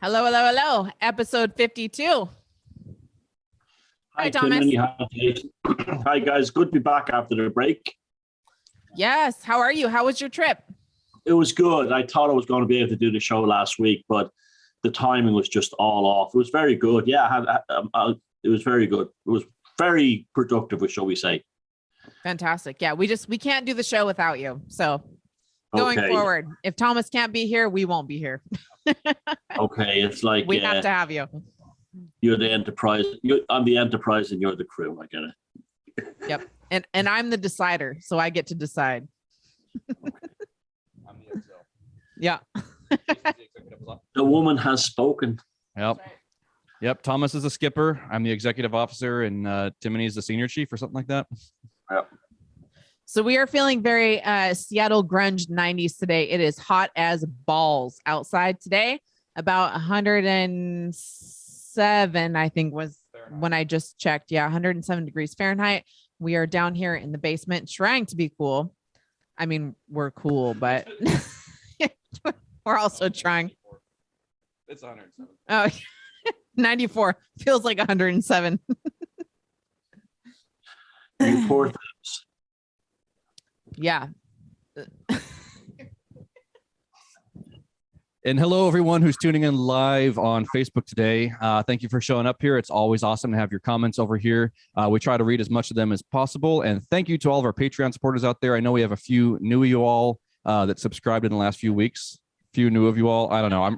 Hello, hello, hello. Episode 52. Hi, Thomas. Timmy. Hi, Jason. Hi, guys. Good to be back after the break. Yes. How are you? How was your trip? It was good. I thought I was going to be able to do the show last week, but the timing was just all off. It was very good. Yeah, it was very good. It was very productive, shall we say. Fantastic. Yeah, we can't do the show without you. So going Okay. forward, if Thomas can't be here, we won't be here. Okay. It's like we have to have you. You're the Enterprise. I'm the Enterprise and you're the crew. I get it. Yep. And I'm the decider, so I get to decide. Okay. I'm the XL. Yeah. The woman has spoken. Yep. Yep. Thomas is the skipper. I'm the executive officer, and Timony is the senior chief or something like that. Yep. So we are feeling very Seattle grunge 90s today. It is hot as balls outside today. About 107, I think was Fahrenheit. When I just checked. Yeah, 107 degrees Fahrenheit. We are down here in the basement trying to be cool. I mean, we're cool, but we're also trying. It's 107. Oh, 94 feels like 107. You poor things. Yeah. And hello, everyone who's tuning in live on Facebook today. Thank you for showing up here. It's always awesome to have your comments over here. We try to read as much of them as possible. And thank you to all of our Patreon supporters out there. I know we have a few new of you all that subscribed in the last few weeks. Few new of you all. I don't know.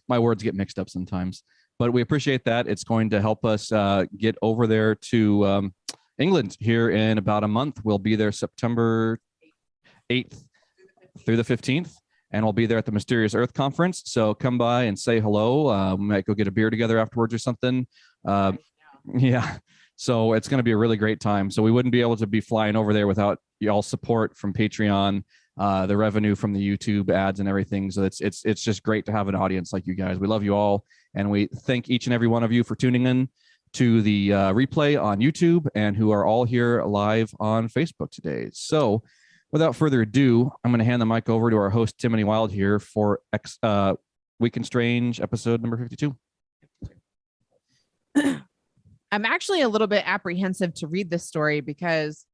My words get mixed up sometimes, but we appreciate that. It's going to help us get over there to England here in about a month. We'll be there September 8th through the 15th. And we'll be there at the Mysterious Earth Conference. So come by and say hello. We might go get a beer together afterwards or something. Yeah. So it's going to be a really great time. So we wouldn't be able to be flying over there without y'all support from Patreon, the revenue from the YouTube ads and everything. So it's just great to have an audience like you guys. We love you all. And we thank each and every one of you for tuning in to the replay on YouTube and who are all here live on Facebook today. So without further ado, I'm going to hand the mic over to our host, Timony Wild here for Week in Strange, episode number 52. I'm actually a little bit apprehensive to read this story because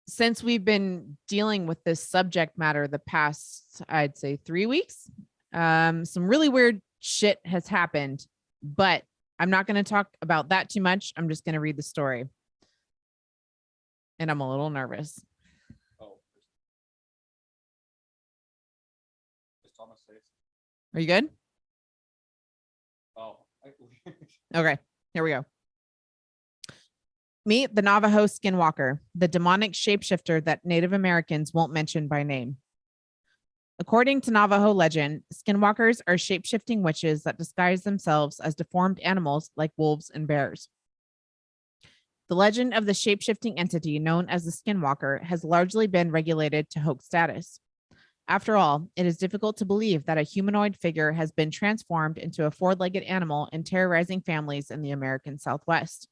since we've been dealing with this subject matter the past, I'd say 3 weeks, some really weird shit has happened, but I'm not going to talk about that too much. I'm just going to read the story. And I'm a little nervous. Oh. Is Thomas safe? Are you good? Oh. Okay, here we go. Meet the Navajo Skinwalker, the demonic shapeshifter that Native Americans won't mention by name. According to Navajo legend, skinwalkers are shapeshifting witches that disguise themselves as deformed animals like wolves and bears. The legend of the shapeshifting entity known as the Skinwalker has largely been regulated to hoax status. After all, it is difficult to believe that a humanoid figure has been transformed into a four-legged animal and terrorizing families in the American Southwest.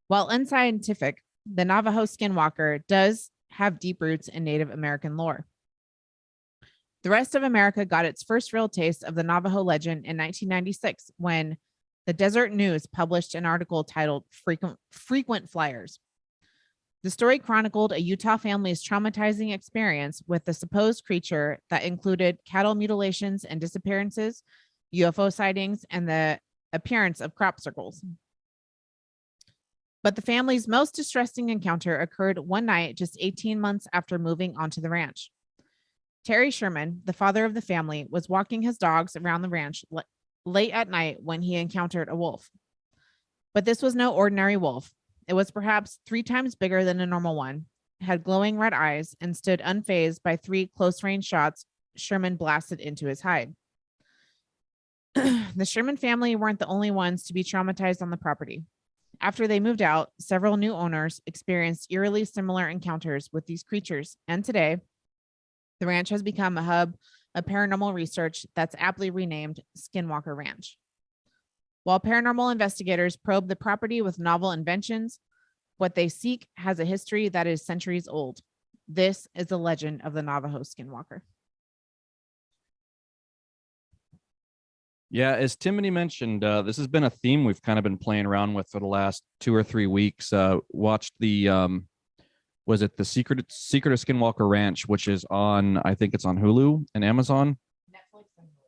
While unscientific, the Navajo Skinwalker does have deep roots in Native American lore. The rest of America got its first real taste of the Navajo legend in 1996 when the Desert News published an article titled Frequent Flyers. The story chronicled a Utah family's traumatizing experience with the supposed creature that included cattle mutilations and disappearances, UFO sightings, and the appearance of crop circles. But the family's most distressing encounter occurred one night just 18 months after moving onto the ranch. Terry Sherman, the father of the family, was walking his dogs around the ranch late at night when he encountered a wolf. But this was no ordinary wolf. It was perhaps 3 times bigger than a normal one, had glowing red eyes, and stood unfazed by 3 close-range shots Sherman blasted into his hide. The Sherman family weren't the only ones to be traumatized on the property. After they moved out, several new owners experienced eerily similar encounters with these creatures, and today, the ranch has become a hub of paranormal research that's aptly renamed Skinwalker Ranch. While paranormal investigators probe the property with novel inventions, what they seek has a history that is centuries old. This is the legend of the Navajo Skinwalker. Yeah, as Timothy mentioned, this has been a theme we've kind of been playing around with for the last 2 or 3 weeks. Watched the was it the Secret of Skinwalker Ranch, which is on, I think it's on Hulu and Amazon,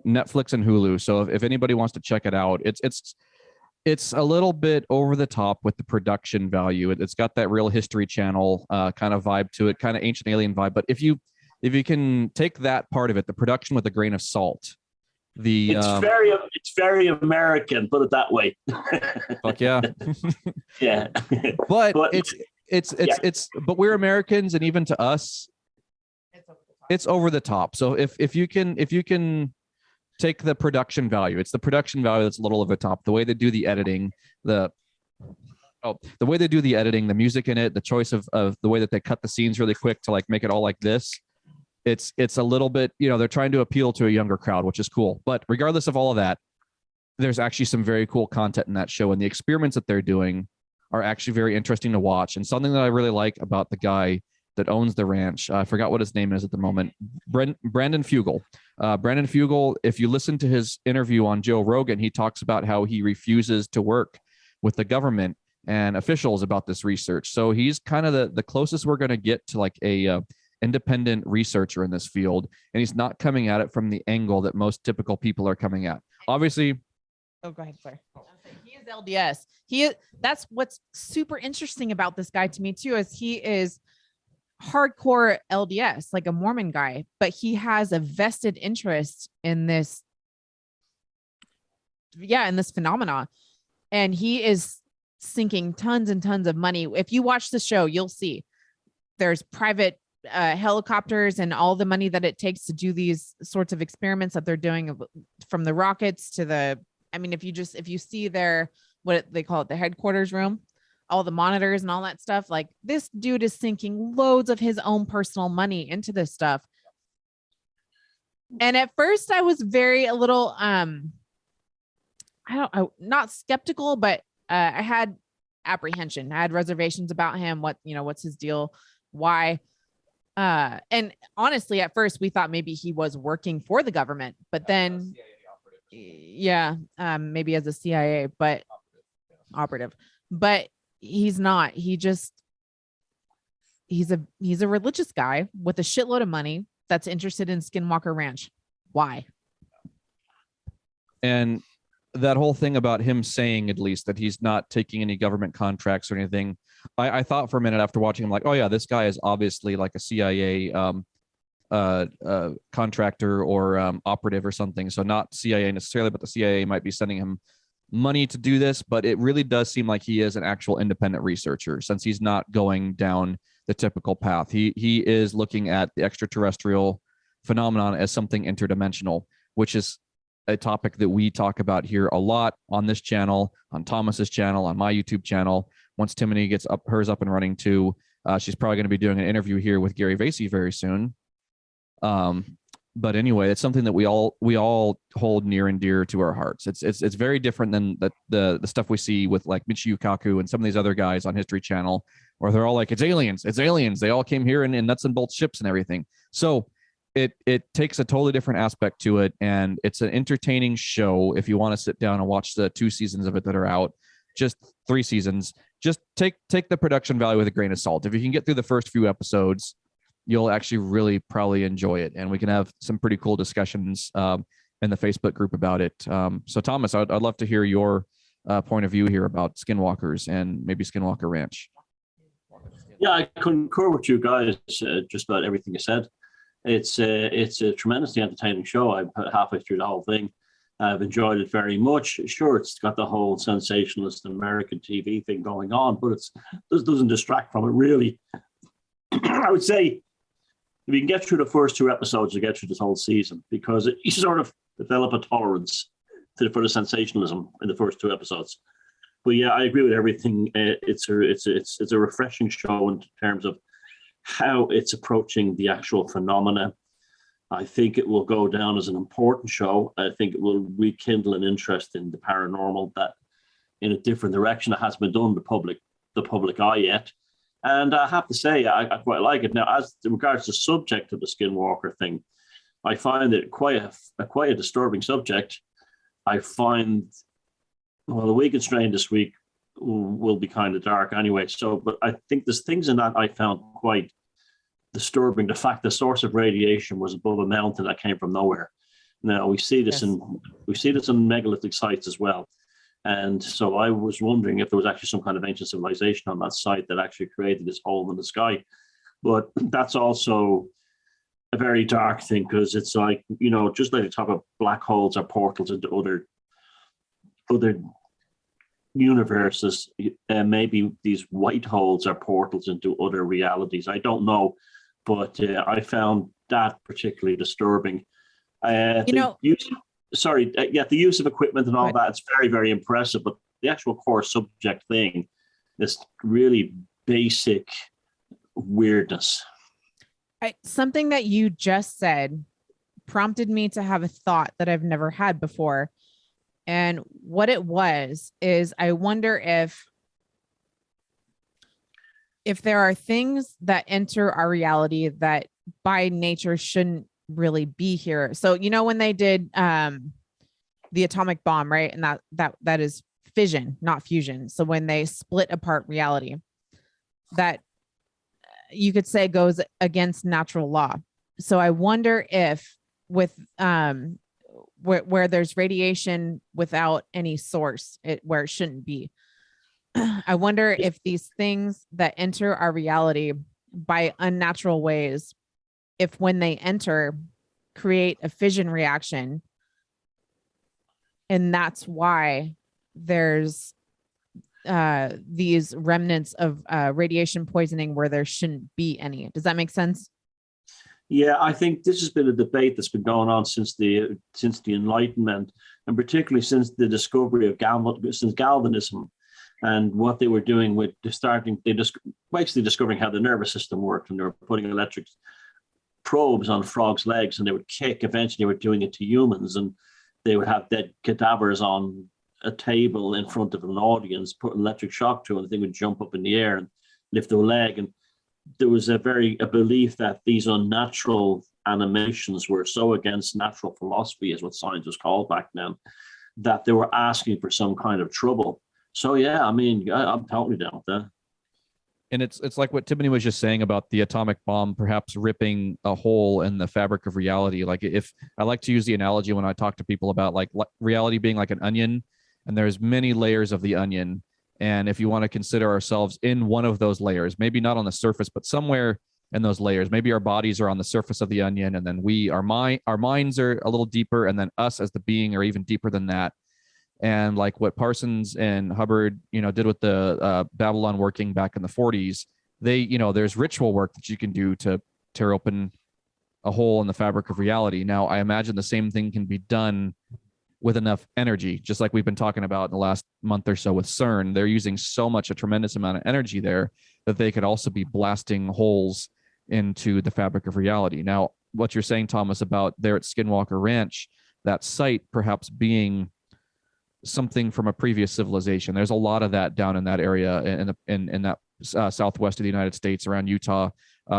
Netflix and Hulu. So if anybody wants to check it out, it's a little bit over the top with the production value. It's got that Real History Channel kind of vibe to it, kind of Ancient Alien vibe. But if you can take that part of it, the production with a grain of salt, it's very American, put it that way. Fuck yeah. Yeah. But but we're Americans, and even to us, it's over the top. So if you can take the production value, it's the production value that's a little over the top. The way they do the editing, the way they do the editing, the music in it, the choice of the way that they cut the scenes really quick to like make it all like this. It's a little bit, they're trying to appeal to a younger crowd, which is cool. But regardless of all of that, there's actually some very cool content in that show, and the experiments that they're doing are actually very interesting to watch. And something that I really like about the guy that owns the ranch, I forgot what his name is at the moment, Brandon Fugel. Brandon Fugel, if you listen to his interview on Joe Rogan, he talks about how he refuses to work with the government and officials about this research. So he's kind of the closest we're going to get to like a independent researcher in this field, and he's not coming at it from the angle that most typical people are coming at. Obviously. Oh, go ahead, sorry. He is LDS. That's what's super interesting about this guy to me too, is he is hardcore LDS, like a Mormon guy, but he has a vested interest in this. Yeah, in this phenomena, and he is sinking tons and tons of money. If you watch the show, you'll see there's private helicopters and all the money that it takes to do these sorts of experiments that they're doing, from the rockets to the, if you see their, what they call it, the headquarters room, all the monitors and all that stuff, like this dude is sinking loads of his own personal money into this stuff. And at first I was a little, not skeptical, but I had apprehension. I had reservations about him. What's his deal? Why? And honestly, at first we thought maybe he was working for the government, but then, maybe as a CIA, but operative, but he's not. He's a religious guy with a shitload of money that's interested in Skinwalker Ranch. Why? And that whole thing about him saying, at least, that he's not taking any government contracts or anything, I thought for a minute after watching him, like, oh yeah, this guy is obviously like a CIA contractor or operative or something. So not CIA necessarily, but the CIA might be sending him money to do this. But it really does seem like he is an actual independent researcher, since he's not going down the typical path. He is looking at the extraterrestrial phenomenon as something interdimensional, which is a topic that we talk about here a lot on this channel, on Thomas's channel, on my YouTube channel. Once Timothy gets hers up and running too, she's probably going to be doing an interview here with Gary Vasey very soon. But anyway, it's something that we all hold near and dear to our hearts. It's very different than the stuff we see with like Michio Kaku and some of these other guys on History Channel, where they're all like, it's aliens. They all came here in nuts and bolts ships and everything. So it takes a totally different aspect to it, and it's an entertaining show if you want to sit down and watch the 2 seasons of it that are out. Just 3 seasons. Just take the production value with a grain of salt. If you can get through the first few episodes, you'll actually really probably enjoy it, and we can have some pretty cool discussions in the Facebook group about it. So Thomas, I'd love to hear your point of view here about Skinwalkers and maybe Skinwalker Ranch. Yeah, I concur with you guys just about everything you said. It's a tremendously entertaining show. I'm halfway through the whole thing. I've enjoyed it very much. Sure, it's got the whole sensationalist American TV thing going on, but it doesn't distract from it, really. I would say if you can get through the first 2 episodes, you get through this whole season, because you sort of develop a tolerance for the sensationalism in the first 2 episodes. But yeah, I agree with everything. It's a refreshing show in terms of how it's approaching the actual phenomena. I think it will go down as an important show. I think it will rekindle an interest in the paranormal that in a different direction that hasn't been done in the public eye yet. And I have to say, I quite like it. Now, as regards to the subject of the Skinwalker thing, I find it quite a disturbing subject. I find, well, the week and strain this week will be kind of dark anyway. So, but I think there's things in that I found quite disturbing. The fact the source of radiation was above a mountain that came from nowhere. Now we see this in megalithic sites as well. And so I was wondering if there was actually some kind of ancient civilization on that site that actually created this hole in the sky. But that's also a very dark thing, because it's like, you know, just like the top of black holes are portals into other universes, maybe these white holes are portals into other realities. I don't know, but I found that particularly disturbing. The use of equipment and all that, it's very, very impressive, but the actual core subject thing is really basic weirdness. Something that you just said prompted me to have a thought that I've never had before. And what it was is, I wonder if there are things that enter our reality that by nature shouldn't really be here. So, you know, when they did the atomic bomb, right? And that is fission, not fusion. So when they split apart reality, that you could say goes against natural law. So I wonder if with where there's radiation without any source, where it shouldn't be, I wonder if these things that enter our reality by unnatural ways, if when they enter, create a fission reaction, and that's why there's these remnants of radiation poisoning where there shouldn't be any. Does that make sense? Yeah, I think this has been a debate that's been going on since the Enlightenment, and particularly since the discovery of galvanism, and what they were doing with basically discovering how the nervous system worked, and they were putting electric probes on frogs' legs, and they would kick. Eventually, they were doing it to humans, and they would have dead cadavers on a table in front of an audience, put an electric shock to it, and the thing would jump up in the air and lift a leg. And there was a belief that these unnatural animations were so against natural philosophy, is what science was called back then, that they were asking for some kind of trouble. So yeah, I mean, I'm totally down with that. And it's like what Tiffany was just saying about the atomic bomb perhaps ripping a hole in the fabric of reality. Like, if I like to use the analogy when I talk to people about like reality being like an onion, and there's many layers of the onion. And if you want to consider ourselves in one of those layers, maybe not on the surface, but somewhere in those layers, maybe our bodies are on the surface of the onion, and then our minds are a little deeper, and then us as the being are even deeper than that. And like what Parsons and Hubbard, did with the Babylon working back in the 40s, there's ritual work that you can do to tear open a hole in the fabric of reality. Now, I imagine the same thing can be done with enough energy, just like we've been talking about in the last month or so with CERN. They're using a tremendous amount of energy there, that they could also be blasting holes into the fabric of reality. Now, what you're saying, Thomas, about there at Skinwalker Ranch, that site perhaps being something from a previous civilization. There's a lot of that down in that area in that southwest of the United States, around Utah,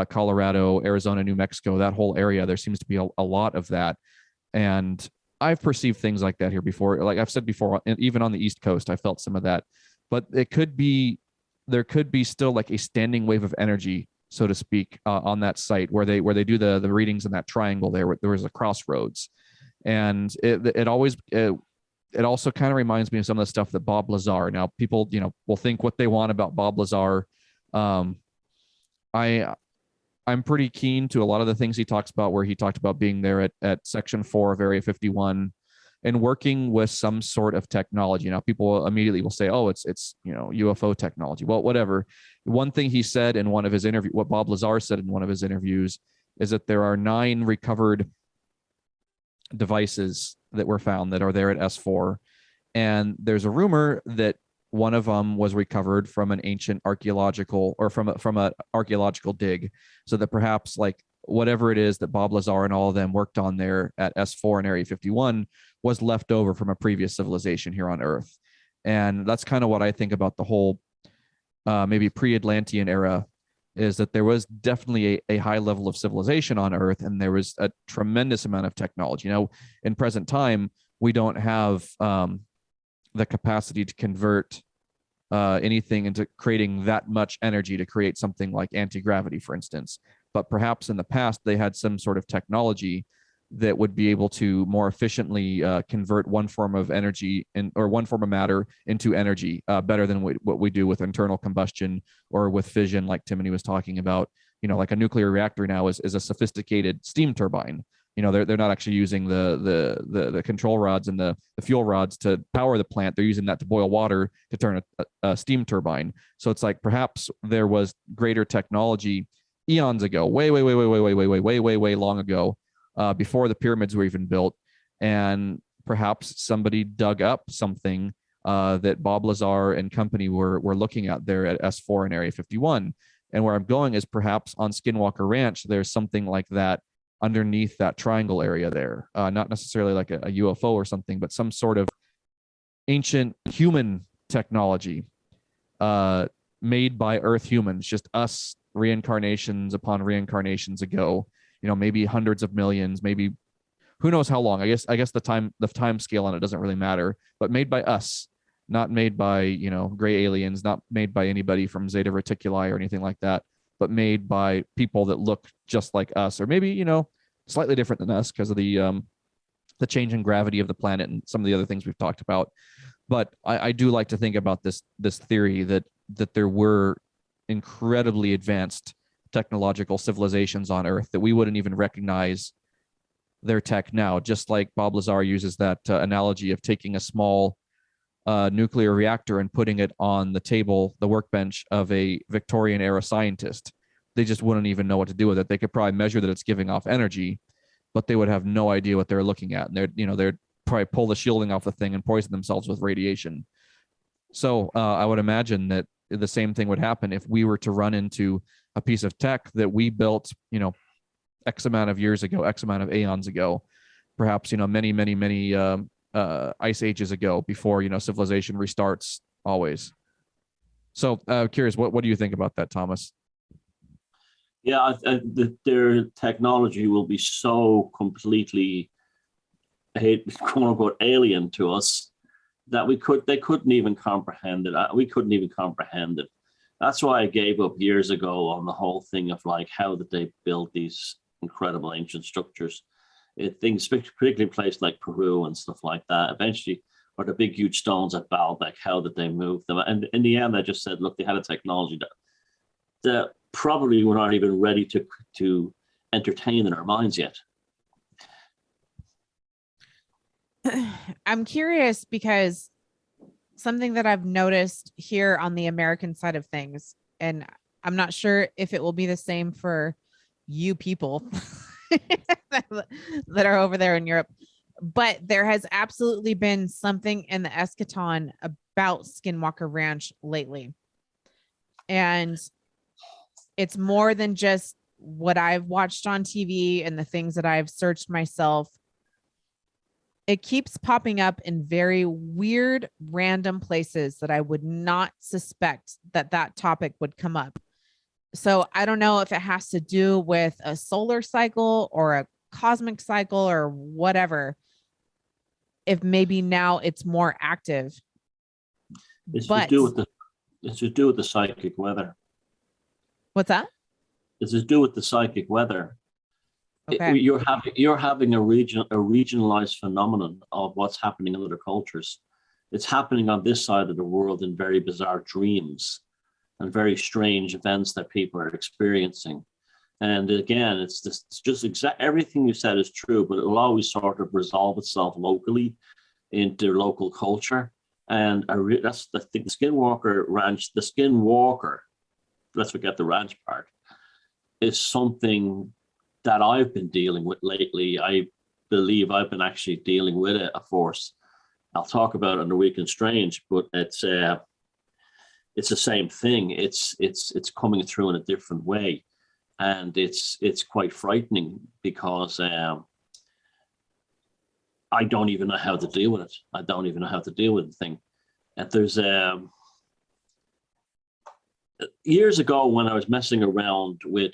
Colorado, Arizona, New Mexico, that whole area. There seems to be a lot of that. And I've perceived things like that here before. Like I've said before, even on the East Coast, I felt some of that. But there could be still like a standing wave of energy, so to speak, on that site where they do the readings in that triangle there. There was a crossroads, and it also kind of reminds me of some of the stuff that Bob Lazar. Now, people will think what they want about Bob Lazar. I'm pretty keen to a lot of the things he talks about, where he talked about being there at Section 4 of Area 51 and working with some sort of technology. Now, people immediately will say, oh, it's UFO technology. Well, whatever. One thing he said in one of his interviews, what Bob Lazar said in one of his interviews, is that there are 9 recovered devices that were found that are there at S4. And there's a rumor that one of them was recovered from an ancient archaeological, or from an archaeological dig, so that perhaps like whatever it is that Bob Lazar and all of them worked on there at S4 and Area 51 was left over from a previous civilization here on Earth. And that's kind of what I think about the whole maybe pre-Atlantean era, is that there was definitely a high level of civilization on Earth, and there was a tremendous amount of technology. In present time, we don't have the capacity to convert anything into creating that much energy to create something like anti-gravity, for instance. But perhaps in the past, they had some sort of technology that would be able to more efficiently convert one form of energy or one form of matter into energy better than what we do with internal combustion or with fission, like Timothy was talking about. Like a nuclear reactor now is a sophisticated steam turbine. They're not actually using the control rods and the fuel rods to power the plant. They're using that to boil water to turn a steam turbine. So it's like perhaps there was greater technology eons ago, way long ago, before the pyramids were even built, and perhaps somebody dug up something that Bob Lazar and company were looking at there at S4 and Area 51. And where I'm going is perhaps on Skinwalker Ranch, there's something like that underneath that triangle area there, not necessarily like a UFO or something, but some sort of ancient human technology made by Earth humans, just us reincarnations upon reincarnations ago, maybe hundreds of millions, maybe who knows how long. I guess the time scale on it doesn't really matter, but made by us, not made by, gray aliens, not made by anybody from Zeta Reticuli or anything like that, but made by people that look just like us, or maybe, slightly different than us because of the change in gravity of the planet and some of the other things we've talked about. But I do like to think about this theory that there were incredibly advanced technological civilizations on Earth that we wouldn't even recognize their tech now, just like Bob Lazar uses that analogy of taking a small nuclear reactor and putting it on the workbench of a Victorian era scientist. They just wouldn't even know what to do with it. They could probably measure that it's giving off energy, but they would have no idea what they're looking at. And they'd probably pull the shielding off the thing and poison themselves with radiation. So I would imagine that the same thing would happen if we were to run into a piece of tech that we built, X amount of years ago, X amount of aeons ago, perhaps, many ice ages ago, before, civilization restarts always. So curious, what do you think about that, Thomas? Yeah, their technology will be so completely, quote unquote, alien to us that they couldn't even comprehend it. We couldn't even comprehend it. That's why I gave up years ago on the whole thing of like, how did they build these incredible ancient structures? Things, particularly places like Peru and stuff like that, eventually, or the big huge stones at Baalbek, how did they move them? And in the end, I just said, look, they had a technology that probably we're not even ready to entertain in our minds yet. I'm curious because something that I've noticed here on the American side of things, and I'm not sure if it will be the same for you people that are over there in Europe, but there has absolutely been something in the eschaton about Skinwalker Ranch lately. And it's more than just what I've watched on TV and the things that I've searched myself. It keeps popping up in very weird, random places that I would not suspect that topic would come up. So I don't know if it has to do with a solar cycle or a cosmic cycle or whatever. If maybe now it's more active. It's to do with the psychic weather. What's that? It's to do with the psychic weather. Okay. You're having a regionalized phenomenon of what's happening in other cultures. It's happening on this side of the world in very bizarre dreams and very strange events that people are experiencing. And again, it's just everything you said is true, but it will always sort of resolve itself locally into local culture. And that's the thing. The Skinwalker Ranch, the Skinwalker, let's forget the ranch part, is something that I've been dealing with lately. I believe I've been actually dealing with it, a force. I'll talk about it in the Week in Strange, but it's the same thing. It's coming through in a different way, and it's quite frightening because I don't even know how to deal with it. I don't even know how to deal with the thing. And there's years ago when I was messing around with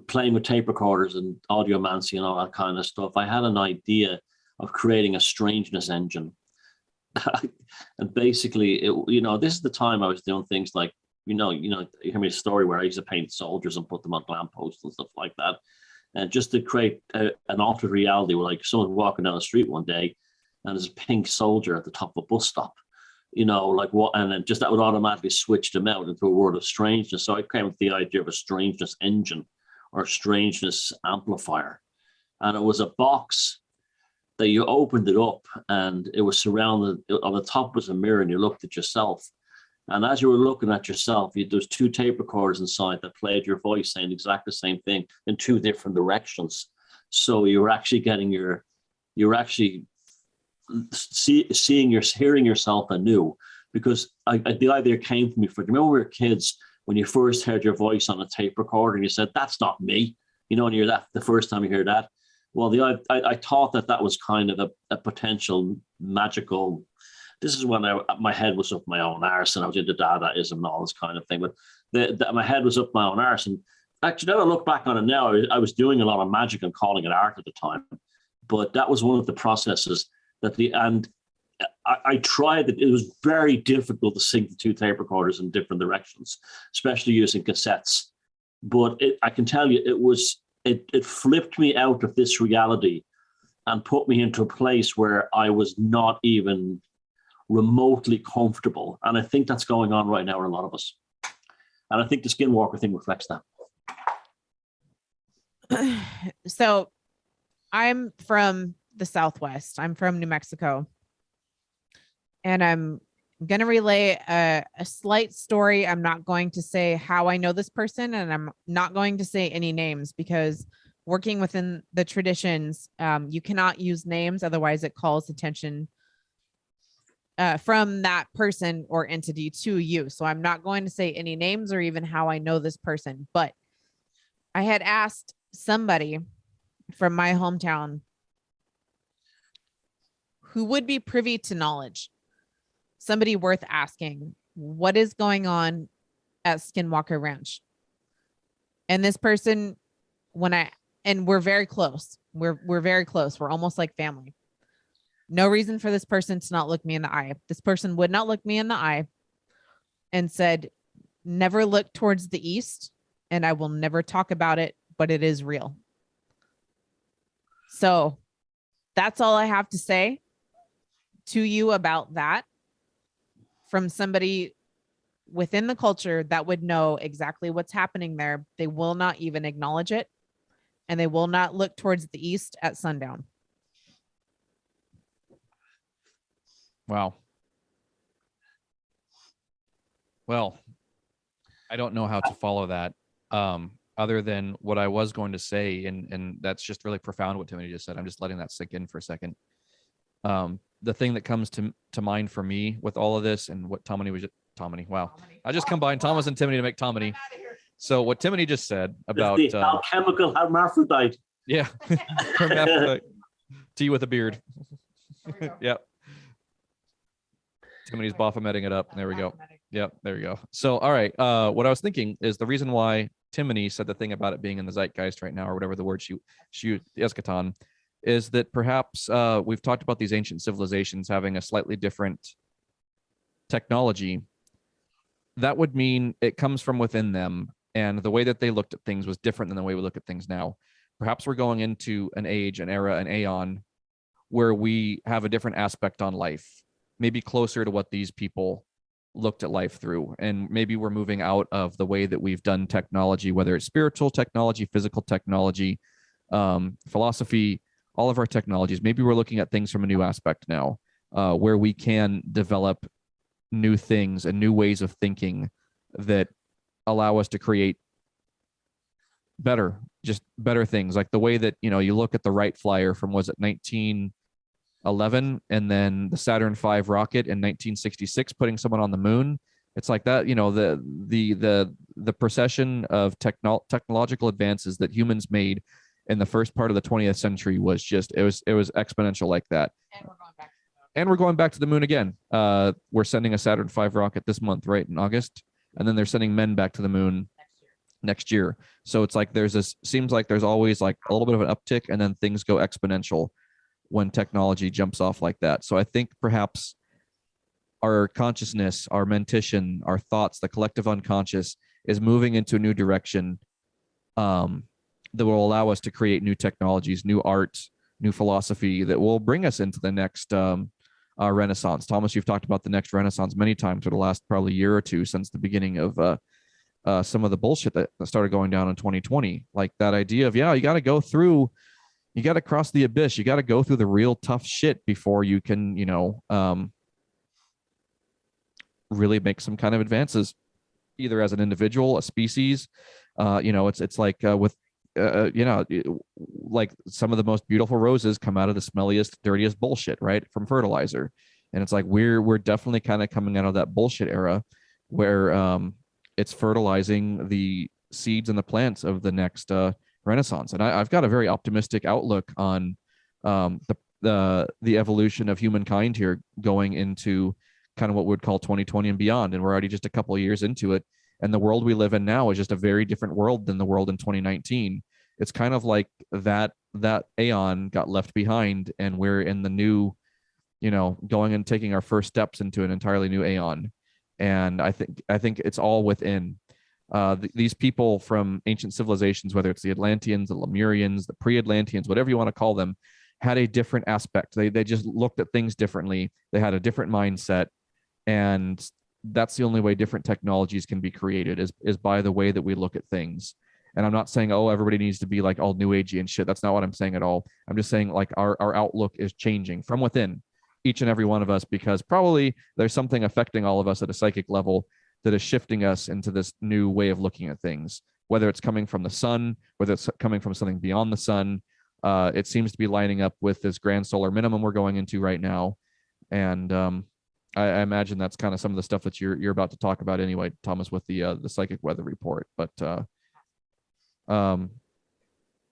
playing with tape recorders and audiomancy and all that kind of stuff, I had an idea of creating a strangeness engine. And basically, this is the time I was doing things like, you hear me a story where I used to paint soldiers and put them on lampposts and stuff like that. And just to create an altered reality where, like, someone walking down the street one day and there's a pink soldier at the top of a bus stop, like what, and then just that would automatically switch them out into a world of strangeness. So I came up with the idea of a strangeness engine or a strangeness amplifier. And it was a box that you opened it up and it was surrounded, on the top was a mirror, and you looked at yourself. And as you were looking at yourself, there's 2 tape recorders inside that played your voice saying exactly the same thing in 2 different directions. So you're actually hearing yourself anew, because the idea came to me for, remember when we were kids, when you first heard your voice on a tape recorder and you said, that's not me, and you're that the first time you hear that. Well, I thought that was kind of a potential magical. This is when my head was up my own arse and I was into Dadaism and all this kind of thing. But my head was up my own arse. And actually, now I look back on it now, I was doing a lot of magic and calling it art at the time. But that was one of the processes I tried it. It was very difficult to sync the 2 tape recorders in different directions, especially using cassettes. But I can tell you, it flipped me out of this reality and put me into a place where I was not even remotely comfortable. And I think that's going on right now in a lot of us. And I think the Skinwalker thing reflects that. So I'm from the Southwest. I'm from New Mexico. And I'm going to relay a slight story. I'm not going to say how I know this person, and I'm not going to say any names, because working within the traditions, you cannot use names. Otherwise, it calls attention from that person or entity to you. So I'm not going to say any names or even how I know this person. But I had asked somebody from my hometown who would be privy to knowledge, somebody worth asking, what is going on at Skinwalker Ranch? And this person, we're very close. We're very close. We're almost like family. No reason for this person to not look me in the eye. This person would not look me in the eye and said, never look towards the east, and I will never talk about it, but it is real. So that's all I have to say to you about that, from somebody within the culture that would know exactly what's happening there. They will not even acknowledge it, and they will not look towards the east at sundown. Wow. Well, I don't know how to follow that, other than what I was going to say, and that's just really profound what Timothy just said. I'm just letting that sink in for a second. The thing that comes to mind for me with all of this, and what Tommy was just, wow. I just combined Thomas and Timothy to make Tommy. So what Timothy just said about the alchemical hermaphrodite. Yeah. Hermaphrodite. Tea with a beard. Yep. Timothy's Baphometing it up. There we go. Yep, there you go. So, all right. What I was thinking is the reason why Timothy said the thing about it being in the zeitgeist right now, or whatever the word she used, the eschaton, is that perhaps we've talked about these ancient civilizations having a slightly different technology. That would mean it comes from within them, and the way that they looked at things was different than the way we look at things now. Perhaps we're going into an age, an era, an aeon where we have a different aspect on life, maybe closer to what these people looked at life through. And maybe we're moving out of the way that we've done technology, whether it's spiritual technology, physical technology, philosophy, all of our technologies. Maybe we're looking at things from a new aspect now, where we can develop new things and new ways of thinking that allow us to create better things, like the way that, you look at the Wright flyer from, was it 1911, and then the Saturn V rocket in 1966, putting someone on the moon. It's like that, the procession of technological advances that humans made in the first part of the 20th century was just, it was exponential like that. And we're going back to the moon again. We're sending a Saturn V rocket this month, right, in August, and then they're sending men back to the moon next year. So it's like seems like there's always like a little bit of an uptick, and then things go exponential. when technology jumps off like that. So I think perhaps our consciousness, our mentition, our thoughts, the collective unconscious is moving into a new direction that will allow us to create new technologies, new art, new philosophy that will bring us into the next Renaissance. Thomas, you've talked about the next Renaissance many times for the last probably year or two since the beginning of some of the bullshit that started going down in 2020. Like that idea of, yeah, you got to go through, you got to cross the abyss, you got to go through the real tough shit before you can, really make some kind of advances, either as an individual, a species. It's like with like some of the most beautiful roses come out of the smelliest, dirtiest bullshit, right, from fertilizer. And it's like we're definitely kind of coming out of that bullshit era where it's fertilizing the seeds and the plants of the next Renaissance. And I've got a very optimistic outlook on the evolution of humankind here going into kind of what we'd call 2020 and beyond. And we're already just a couple of years into it. And the world we live in now is just a very different world than the world in 2019. It's kind of like that aeon got left behind, and we're in the new, going and taking our first steps into an entirely new aeon. And I think it's all within these people from ancient civilizations, whether it's the Atlanteans, the Lemurians, the pre-Atlanteans, whatever you want to call them, had a different aspect. They just looked at things differently. They had a different mindset. And that's the only way different technologies can be created is by the way that we look at things. And I'm not saying, oh, everybody needs to be like all new agey and shit. That's not what I'm saying at all. I'm just saying like our outlook is changing from within each and every one of us, because probably there's something affecting all of us at a psychic level that is shifting us into this new way of looking at things, whether it's coming from the sun, whether it's coming from something beyond the sun. It seems to be lining up with this grand solar minimum we're going into right now. And I imagine that's kind of some of the stuff that you're about to talk about anyway, Thomas, with the psychic weather report. But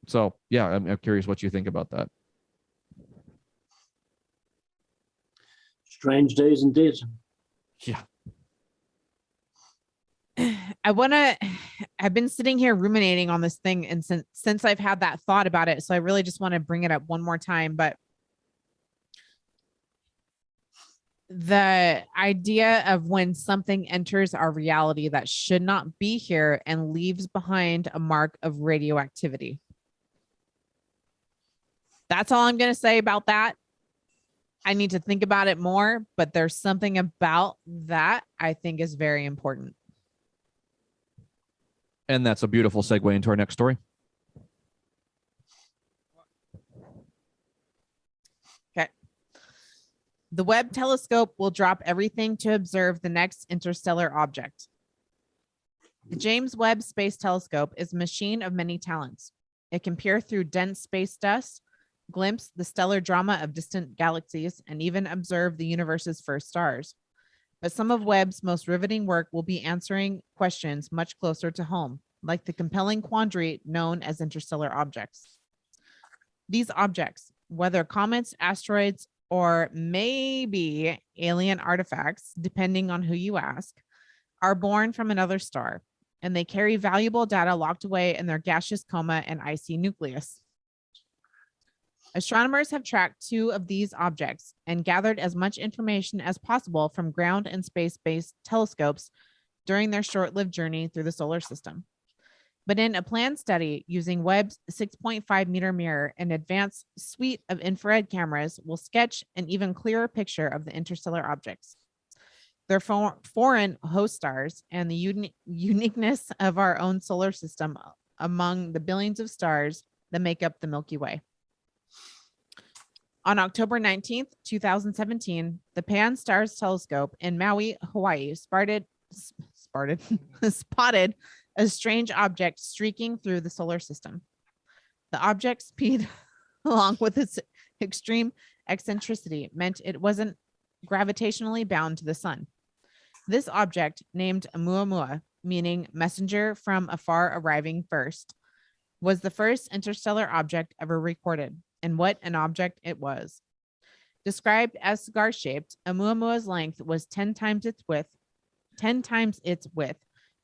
so yeah, I'm curious what you think about that. Strange days indeed. Yeah. I've been sitting here ruminating on this thing, and since I've had that thought about it, so I really just want to bring it up one more time. But the idea of when something enters our reality that should not be here and leaves behind a mark of radioactivity. That's all I'm going to say about that. I need to think about it more, but there's something about that I think is very important. And that's a beautiful segue into our next story. Okay. The Webb telescope will drop everything to observe the next interstellar object. The James Webb Space Telescope is a machine of many talents. It can peer through dense space dust, glimpse the stellar drama of distant galaxies, and even observe the universe's first stars. But some of Webb's most riveting work will be answering questions much closer to home, like the compelling quandary known as interstellar objects. These objects, whether comets, asteroids, or maybe alien artifacts, depending on who you ask, are born from another star, and they carry valuable data locked away in their gaseous coma and icy nucleus. Astronomers have tracked 2 of these objects and gathered as much information as possible from ground and space-based telescopes during their short-lived journey through the solar system. But in a planned study using Webb's 6.5 meter mirror, an advanced suite of infrared cameras will sketch an even clearer picture of the interstellar objects, their foreign host stars, and the uniqueness of our own solar system among the billions of stars that make up the Milky Way. On October 19th, 2017, the Pan-STARRS telescope in Maui, Hawaii, spotted a strange object streaking through the solar system. The object's speed, along with its extreme eccentricity, meant it wasn't gravitationally bound to the sun. This object, named Oumuamua, meaning messenger from afar arriving first, was the first interstellar object ever recorded. And what an object it was. Described as cigar-shaped, Oumuamua's length was 10 times its width,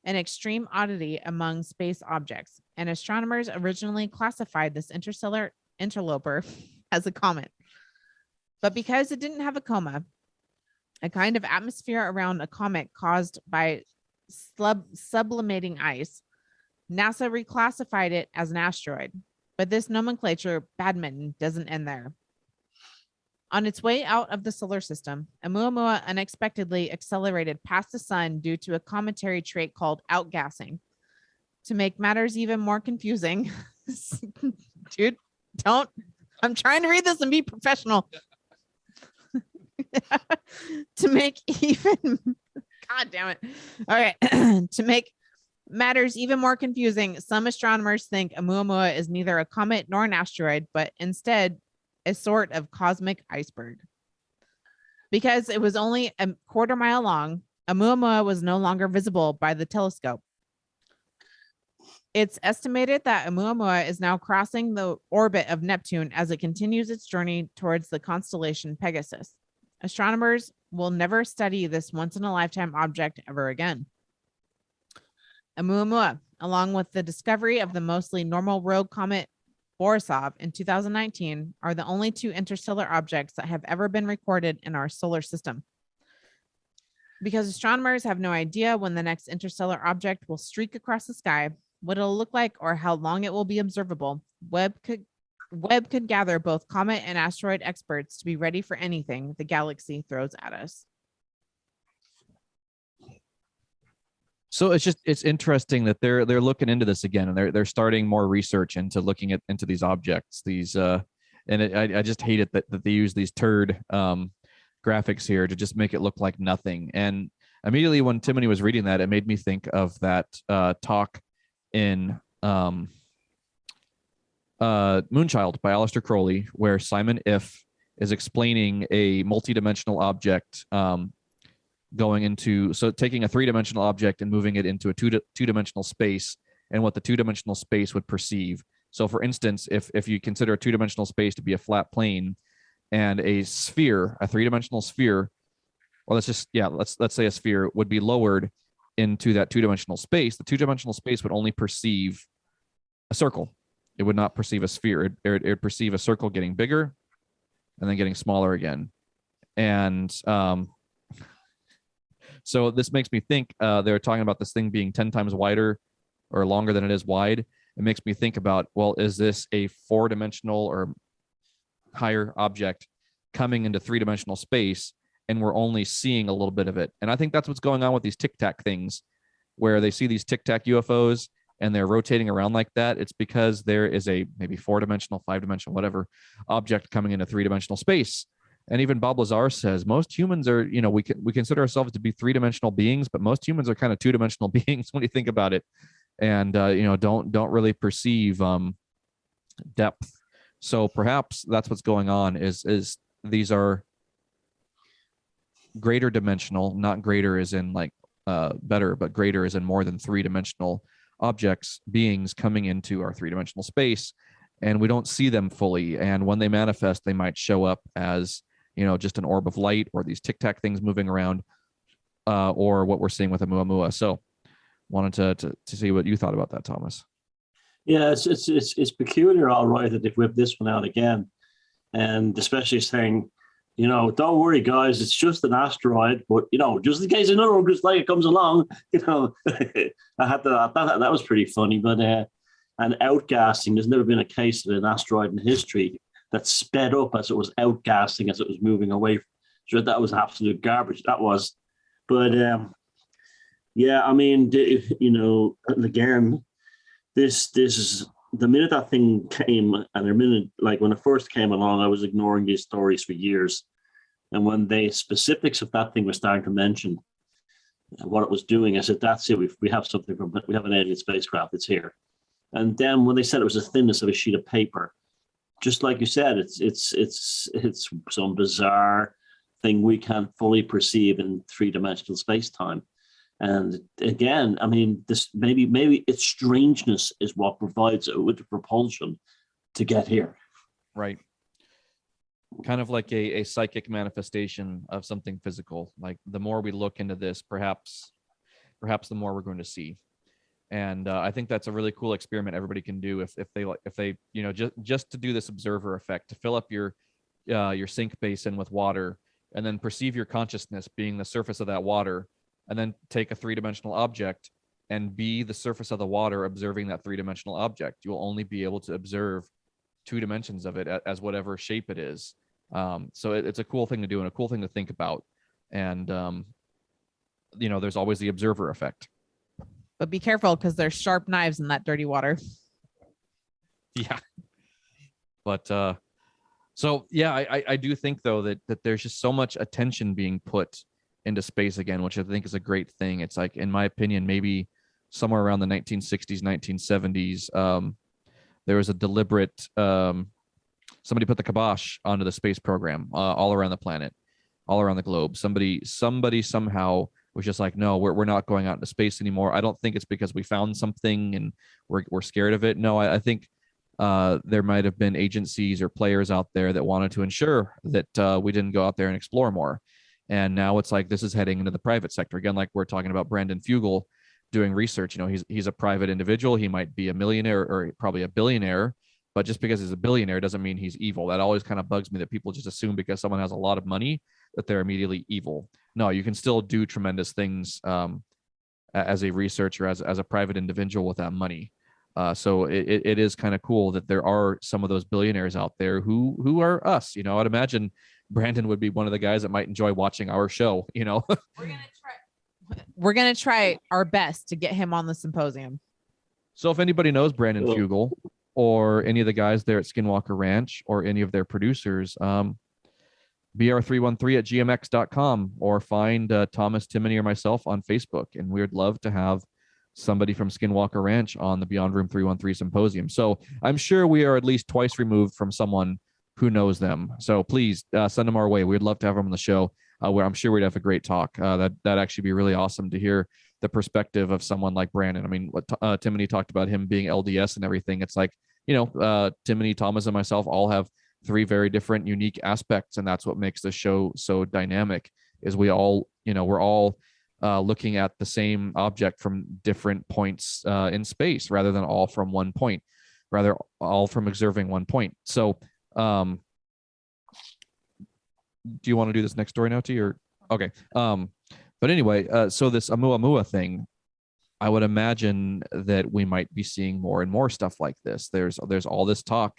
an extreme oddity among space objects, and astronomers originally classified this interstellar interloper as a comet. But because it didn't have a coma, a kind of atmosphere around a comet caused by sublimating ice, NASA reclassified it as an asteroid. But this nomenclature, badminton, doesn't end there. On its way out of the solar system, Oumuamua unexpectedly accelerated past the sun due to a cometary trait called outgassing. To make matters even more confusing, dude, I'm trying to read this and be professional. To make even, God damn it. Okay. To make matters even more confusing, some astronomers think Oumuamua is neither a comet nor an asteroid, but instead a sort of cosmic iceberg. Because it was only a quarter mile long, Oumuamua was no longer visible by the telescope. It's estimated that Oumuamua is now crossing the orbit of Neptune as it continues its journey towards the constellation Pegasus. Astronomers will never study this once-in-a-lifetime object ever again. Oumuamua, along with the discovery of the mostly normal rogue comet Borisov in 2019, are the only two interstellar objects that have ever been recorded in our solar system. Because astronomers have no idea when the next interstellar object will streak across the sky, what it'll look like, or how long it will be observable, Webb could gather both comet and asteroid experts to be ready for anything the galaxy throws at us. So it's interesting that they're looking into this again, and they're starting more research into looking into these objects. I just hate it that they use these turd graphics here to just make it look like nothing. And immediately when Timothy was reading that, it made me think of that talk in Moonchild by Aleister Crowley, where Simon If is explaining a multidimensional object taking a three-dimensional object and moving it into a two-dimensional space, and what the two-dimensional space would perceive. So for instance, if you consider a two-dimensional space to be a flat plane, and a sphere, a three-dimensional sphere, well, let's say a sphere would be lowered into that two-dimensional space, the two-dimensional space would only perceive a circle. It would not perceive a sphere. It would perceive a circle getting bigger and then getting smaller again. And so this makes me think, they're talking about this thing being 10 times wider or longer than it is wide. It makes me think about, well, is this a four-dimensional or higher object coming into three-dimensional space, and we're only seeing a little bit of it? And I think that's what's going on with these Tic Tac things, where they see these Tic Tac UFOs and they're rotating around like that. It's because there is a maybe four-dimensional, five-dimensional, whatever object coming into three-dimensional space. And even Bob Lazar says most humans are, we consider ourselves to be three-dimensional beings, but most humans are kind of two-dimensional beings when you think about it, and don't really perceive depth. So perhaps that's what's going on. Is these are greater dimensional, not greater as in like better, but greater as in more than three-dimensional objects, beings coming into our three-dimensional space, and we don't see them fully. And when they manifest, they might show up as just an orb of light, or these Tic Tac things moving around, or what we're seeing with Oumuamua. So wanted to see what you thought about that, Thomas. Yeah, it's peculiar, all right, that they've whipped this one out again, and especially saying, don't worry, guys, it's just an asteroid, but just in case another one just like it comes along, I had that was pretty funny. But and outgassing, there's never been a case of an asteroid in history that sped up as it was outgassing as it was moving away. So that was absolute garbage. That was, but yeah, I mean, again, this is the minute that thing came, and the minute, like when it first came along, I was ignoring these stories for years. And when the specifics of that thing were starting to mention what it was doing, I said, that's it. We have something we have an alien spacecraft. It's here. And then when they said it was the thinness of a sheet of paper, just like you said, it's some bizarre thing we can't fully perceive in three-dimensional space-time. And again, I mean, this maybe its strangeness is what provides it with the propulsion to get here. Right. Kind of like a psychic manifestation of something physical. Like the more we look into this, perhaps the more we're going to see. And I think that's a really cool experiment everybody can do if they just to do this observer effect, to fill up your your sink basin with water, and then perceive your consciousness being the surface of that water, and then take a three-dimensional object and be the surface of the water observing that three-dimensional object. You'll only be able to observe 2 dimensions of it as whatever shape it is. So it's a cool thing to do and a cool thing to think about. And, there's always the observer effect. But be careful, because there's sharp knives in that dirty water. Yeah. But so yeah, I do think though that there's just so much attention being put into space again, which I think is a great thing. It's like, in my opinion, maybe somewhere around the 1960s, 1970s, there was a deliberate somebody put the kibosh onto the space program all around the planet, all around the globe. Somebody somehow was just like, no, we're not going out into space anymore. I don't think it's because we found something and we're scared of it. No, I think there might have been agencies or players out there that wanted to ensure that we didn't go out there and explore more. And now it's like, this is heading into the private sector again. Like we're talking about Brandon Fugel doing research. He's a private individual. He might be a millionaire or probably a billionaire, but just because he's a billionaire doesn't mean he's evil. That always kind of bugs me, that people just assume because someone has a lot of money that they're immediately evil. No, you can still do tremendous things as a researcher, as a private individual with that money. So it is kind of cool that there are some of those billionaires out there who are us. I'd imagine Brandon would be one of the guys that might enjoy watching our show. We're gonna try our best to get him on the symposium. So if anybody knows Brandon Fugel or any of the guys there at Skinwalker Ranch or any of their producers, br313@gmx.com, or find Thomas, Timoney, or myself on Facebook. And we'd love to have somebody from Skinwalker Ranch on the Beyond Room 313 symposium. So I'm sure we are at least twice removed from someone who knows them. So please send them our way. We'd love to have them on the show, where I'm sure we'd have a great talk. That'd actually be really awesome to hear the perspective of someone like Brandon. I mean, what Timoney talked about him being LDS and everything. It's like, Timoney, Thomas, and myself all have 3 very different, unique aspects, and that's what makes the show so dynamic. Is we all, we're all looking at the same object from different points in space, rather than all from one point, rather all from observing one point. So, do you want to do this next story now, T? Or okay. But anyway, so this Oumuamua thing, I would imagine that we might be seeing more and more stuff like this. There's all this talk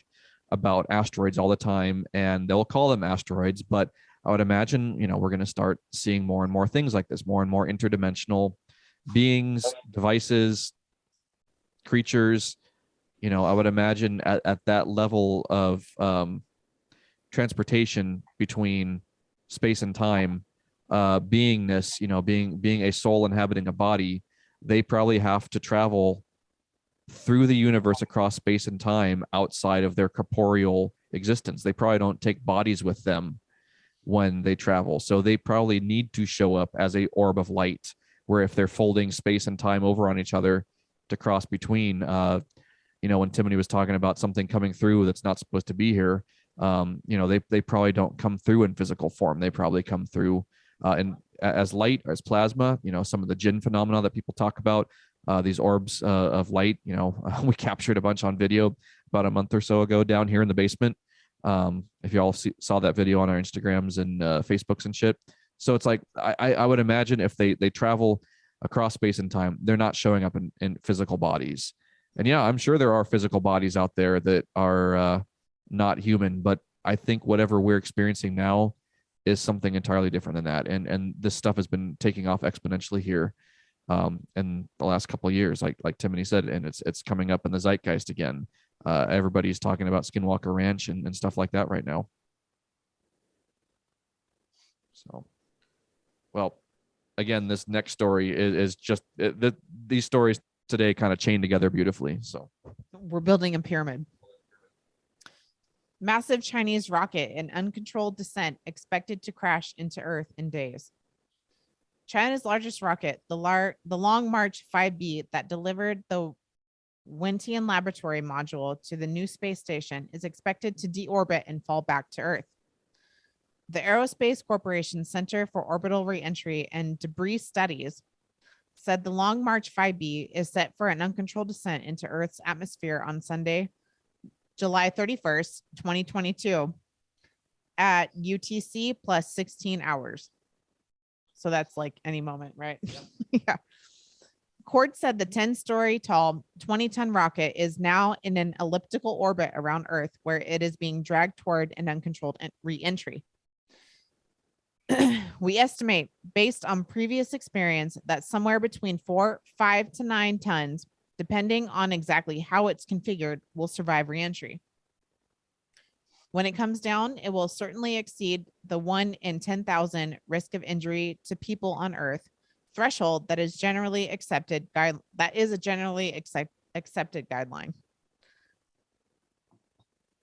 about asteroids all the time, and they'll call them asteroids, but I would imagine, we're going to start seeing more and more things like this, more and more interdimensional beings, devices, creatures. I would imagine at that level of transportation between space and time, beingness, being a soul inhabiting a body, they probably have to travel through the universe across space and time outside of their corporeal existence. They probably don't take bodies with them when they travel. So they probably need to show up as a orb of light, where if they're folding space and time over on each other to cross between, when Timoney was talking about something coming through that's not supposed to be here, they probably don't come through in physical form. They probably come through as light, as plasma, some of the Jinn phenomena that people talk about, these orbs of light. We captured a bunch on video about a month or so ago down here in the basement. If you all saw that video on our Instagrams and Facebooks and shit. So it's like, I would imagine if they travel across space and time, they're not showing up in physical bodies. And yeah, I'm sure there are physical bodies out there that are not human, but I think whatever we're experiencing now is something entirely different than that. And this stuff has been taking off exponentially here in the last couple of years, like Timoney said, and it's coming up in the zeitgeist again. Everybody's talking about Skinwalker Ranch and stuff like that right now. So, well, again, this next story is just these stories today kind of chain together beautifully. So we're building a pyramid. Massive Chinese rocket in uncontrolled descent expected to crash into Earth in days. China's largest rocket, the Long March 5B that delivered the Wentian laboratory module to the new space station, is expected to deorbit and fall back to Earth. The Aerospace Corporation Center for Orbital Reentry and Debris Studies said the Long March 5B is set for an uncontrolled descent into Earth's atmosphere on Sunday, July 31st, 2022, at UTC plus 16 hours. So that's like any moment, right? Yeah. Cord said the 10-story tall, 20-ton rocket is now in an elliptical orbit around Earth, where it is being dragged toward an uncontrolled re-entry. We estimate, based on previous experience, that somewhere between 5 to 9 tons, depending on exactly how it's configured, will survive re-entry. When it comes down, it will certainly exceed the 1 in 10,000 risk of injury to people on Earth threshold that is generally accepted accepted guideline.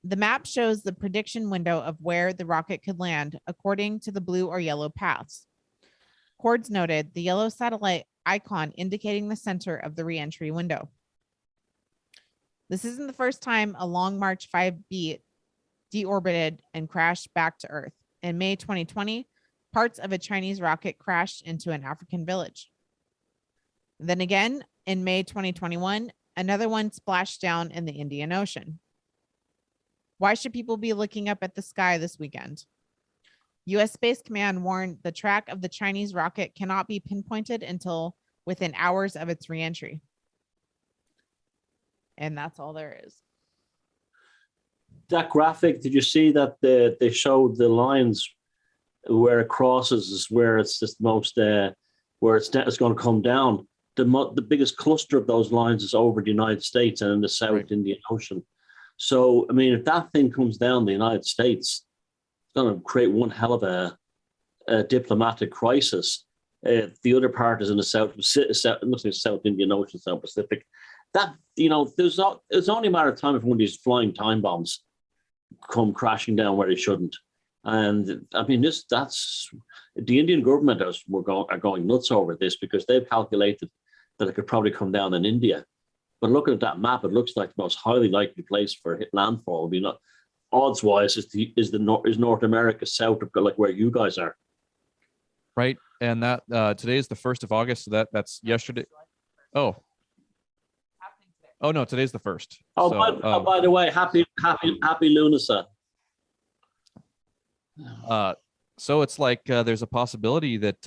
The map shows the prediction window of where the rocket could land according to the blue or yellow paths. Cords noted the yellow satellite icon indicating the center of the reentry window. This isn't the first time a Long March 5B deorbited and crashed back to Earth. In May 2020, parts of a Chinese rocket crashed into an African village. Then again, in May 2021, another one splashed down in the Indian Ocean. Why should people be looking up at the sky this weekend? U.S. Space Command warned the track of the Chinese rocket cannot be pinpointed until within hours of its reentry. And that's all there is. That graphic, did you see that they showed the lines where it crosses is where it's just most where it's going to come down. The biggest cluster of those lines is over the United States and in the South Indian Ocean. So, I mean, if that thing comes down the United States, it's going to create one hell of a diplomatic crisis. The other part is in the South Indian Ocean, South Pacific. That, you know, it's only a matter of time if one of these flying time bombs come crashing down where they shouldn't. And I mean, that's the Indian government are going nuts over this because they've calculated that it could probably come down in India. But looking at that map, it looks like the most highly likely place for landfall. You know, odds-wise, is North America south of like where you guys are. Right, and that today is the 1st of August, so that's yesterday. Oh no, today's the 1st. Oh, so, by the way, happy Lunasa. So it's like there's a possibility that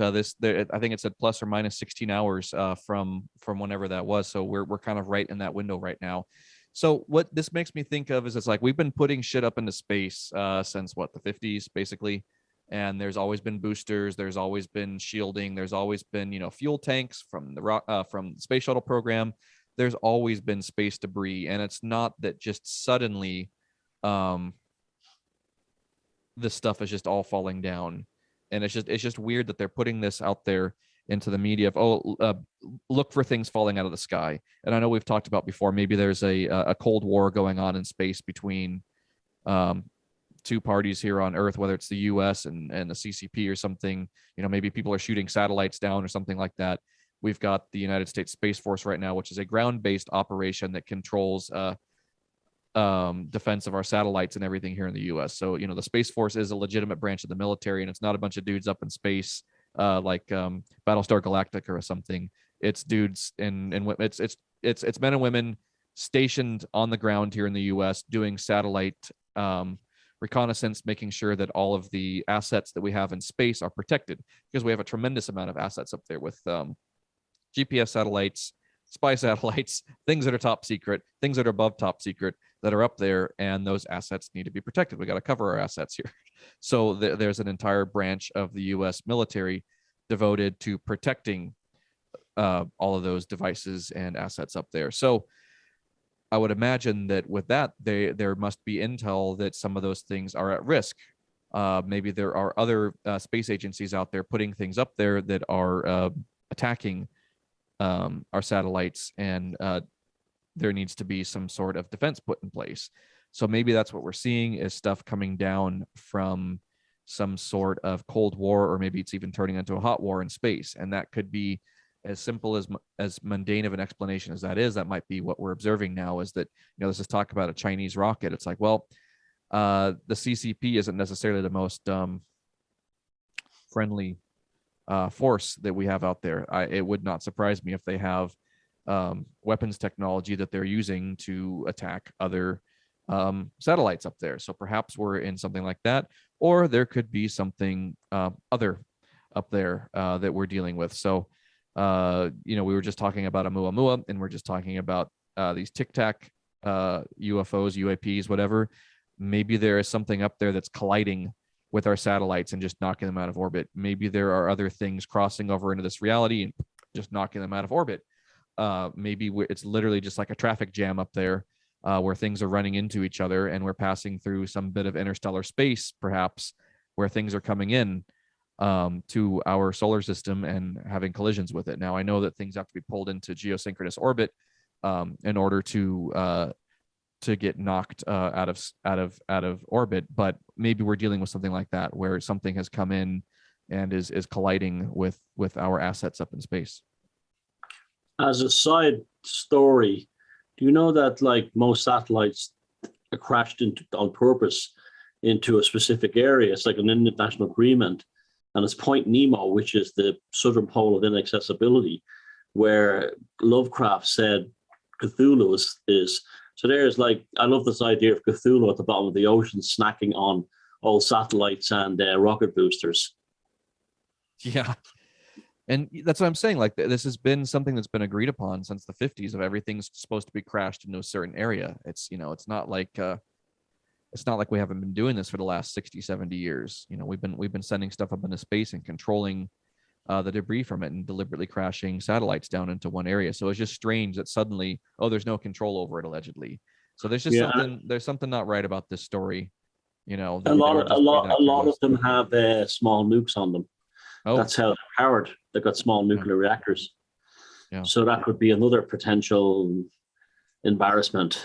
I think it said plus or minus 16 hours from whenever that was. So we're kind of right in that window right now. So what this makes me think of is it's like we've been putting shit up into space since what, the 50s basically, and there's always been boosters, there's always been shielding, there's always been, you know, fuel tanks from the space shuttle program. There's always been space debris, and it's not that just suddenly this stuff is just all falling down. And it's just weird that they're putting this out there into the media of, look for things falling out of the sky. And I know we've talked about before, maybe there's a Cold War going on in space between two parties here on Earth, whether it's the US and the CCP or something. You know, maybe people are shooting satellites down or something like that. We've got the United States Space Force right now, which is a ground-based operation that controls defense of our satellites and everything here in the US. So, you know, the Space Force is a legitimate branch of the military, and it's not a bunch of dudes up in space like Battlestar Galactica or something. It's dudes and it's men and women stationed on the ground here in the US doing satellite reconnaissance, making sure that all of the assets that we have in space are protected, because we have a tremendous amount of assets up there with GPS satellites, spy satellites, things that are top secret, things that are above top secret that are up there, and those assets need to be protected. We got to cover our assets here. So there's an entire branch of the US military devoted to protecting all of those devices and assets up there. So I would imagine that with that, there must be intel that some of those things are at risk. Maybe there are other space agencies out there putting things up there that are attacking our satellites, and there needs to be some sort of defense put in place. So maybe that's what we're seeing, is stuff coming down from some sort of Cold War, or maybe it's even turning into a hot war in space. And that could be as simple as mundane of an explanation as that is. That might be what we're observing now, is that, you know, this is talk about a Chinese rocket. It's like, well, the CCP isn't necessarily the most friendly force that we have out there. It would not surprise me if they have weapons technology that they're using to attack other satellites up there. So perhaps we're in something like that, or there could be something other up there that we're dealing with. So, we were just talking about Oumuamua, and we're just talking about these Tic Tac UFOs, UAPs, whatever. Maybe there is something up there that's colliding with our satellites and just knocking them out of orbit. Maybe there are other things crossing over into this reality and just knocking them out of orbit. Maybe it's literally just like a traffic jam up there where things are running into each other, and we're passing through some bit of interstellar space, perhaps, where things are coming in to our solar system and having collisions with it. Now, I know that things have to be pulled into geosynchronous orbit in order to get knocked out of orbit, but maybe we're dealing with something like that, where something has come in and is colliding with our assets up in space. As a side story, do you know that like most satellites are crashed into on purpose into a specific area? It's like an international agreement, and it's Point Nemo, which is the southern pole of inaccessibility, where Lovecraft said Cthulhu is. So there's like, I love this idea of Cthulhu at the bottom of the ocean snacking on all satellites and rocket boosters. Yeah. And that's what I'm saying. Like, this has been something that's been agreed upon since the 50s, of everything's supposed to be crashed into a certain area. It's, it's not like we haven't been doing this for the last 60, 70 years. We've been sending stuff up into space and controlling the debris from it and deliberately crashing satellites down into one area. So it's just strange that suddenly, there's no control over it, allegedly. So there's just something not right about this story. A lot of them have small nukes on them. Oh. That's how they're powered. They've got small nuclear reactors. Yeah. So that could be another potential embarrassment.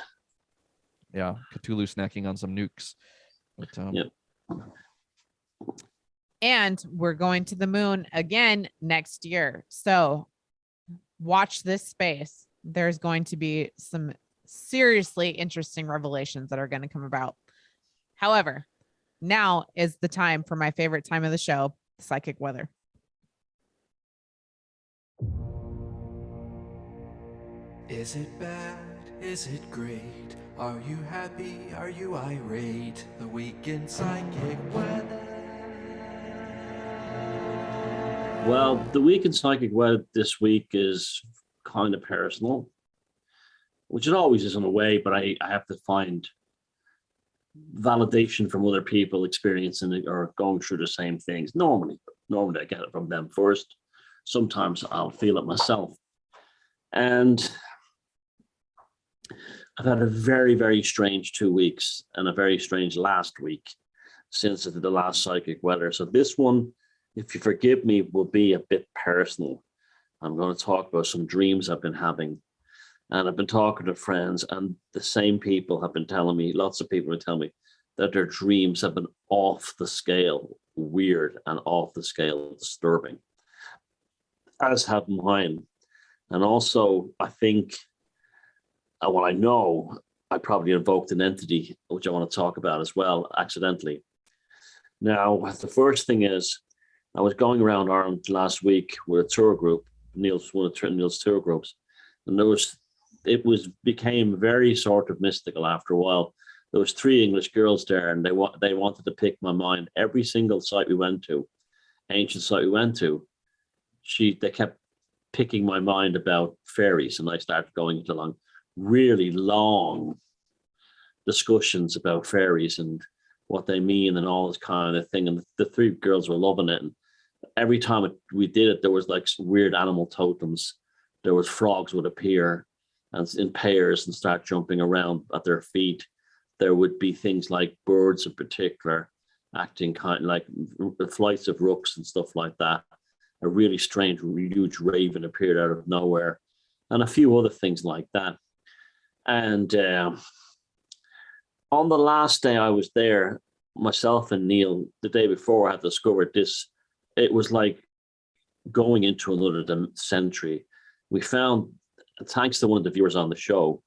Yeah, Cthulhu snacking on some nukes. But, And we're going to the moon again next year. So watch this space. There's going to be some seriously interesting revelations that are going to come about. However, now is the time for my favorite time of the show, psychic weather. Is it bad? Is it great? Are you happy? Are you irate? The week in psychic weather. Well, the week in psychic weather this week is kind of personal, which it always is in a way, but I have to find validation from other people experiencing it or going through the same things. Normally I get it from them first. Sometimes I'll feel it myself. And I've had a very, very strange 2 weeks and a very strange last week since the last psychic weather. So this one, if you forgive me, will be a bit personal. I'm going to talk about some dreams I've been having. And I've been talking to friends, and the same people have been telling me, lots of people are telling me that their dreams have been off the scale weird and off the scale disturbing, as have mine. And also, I think, well, I know I probably invoked an entity, which I want to talk about as well, accidentally. Now, the first thing is, I was going around Ireland last week with a tour group, one of Neil's tour groups, and it became very sort of mystical after a while. There was 3 English girls there, and they wanted to pick my mind. Every single site we went to, ancient site we went to, they kept picking my mind about fairies, and I started going into really long discussions about fairies and what they mean and all this kind of thing. And the 3 girls were loving it. And every time we did it, there was like some weird animal totems. There was frogs would appear and in pairs and start jumping around at their feet. There would be things like birds in particular acting kind of like flights of rooks and stuff like that. A really strange, huge raven appeared out of nowhere, and a few other things like that. And on the last day I was there, myself and Neil, the day before, I had discovered this. It was like going into another century. We found, thanks to one of the viewers on the show,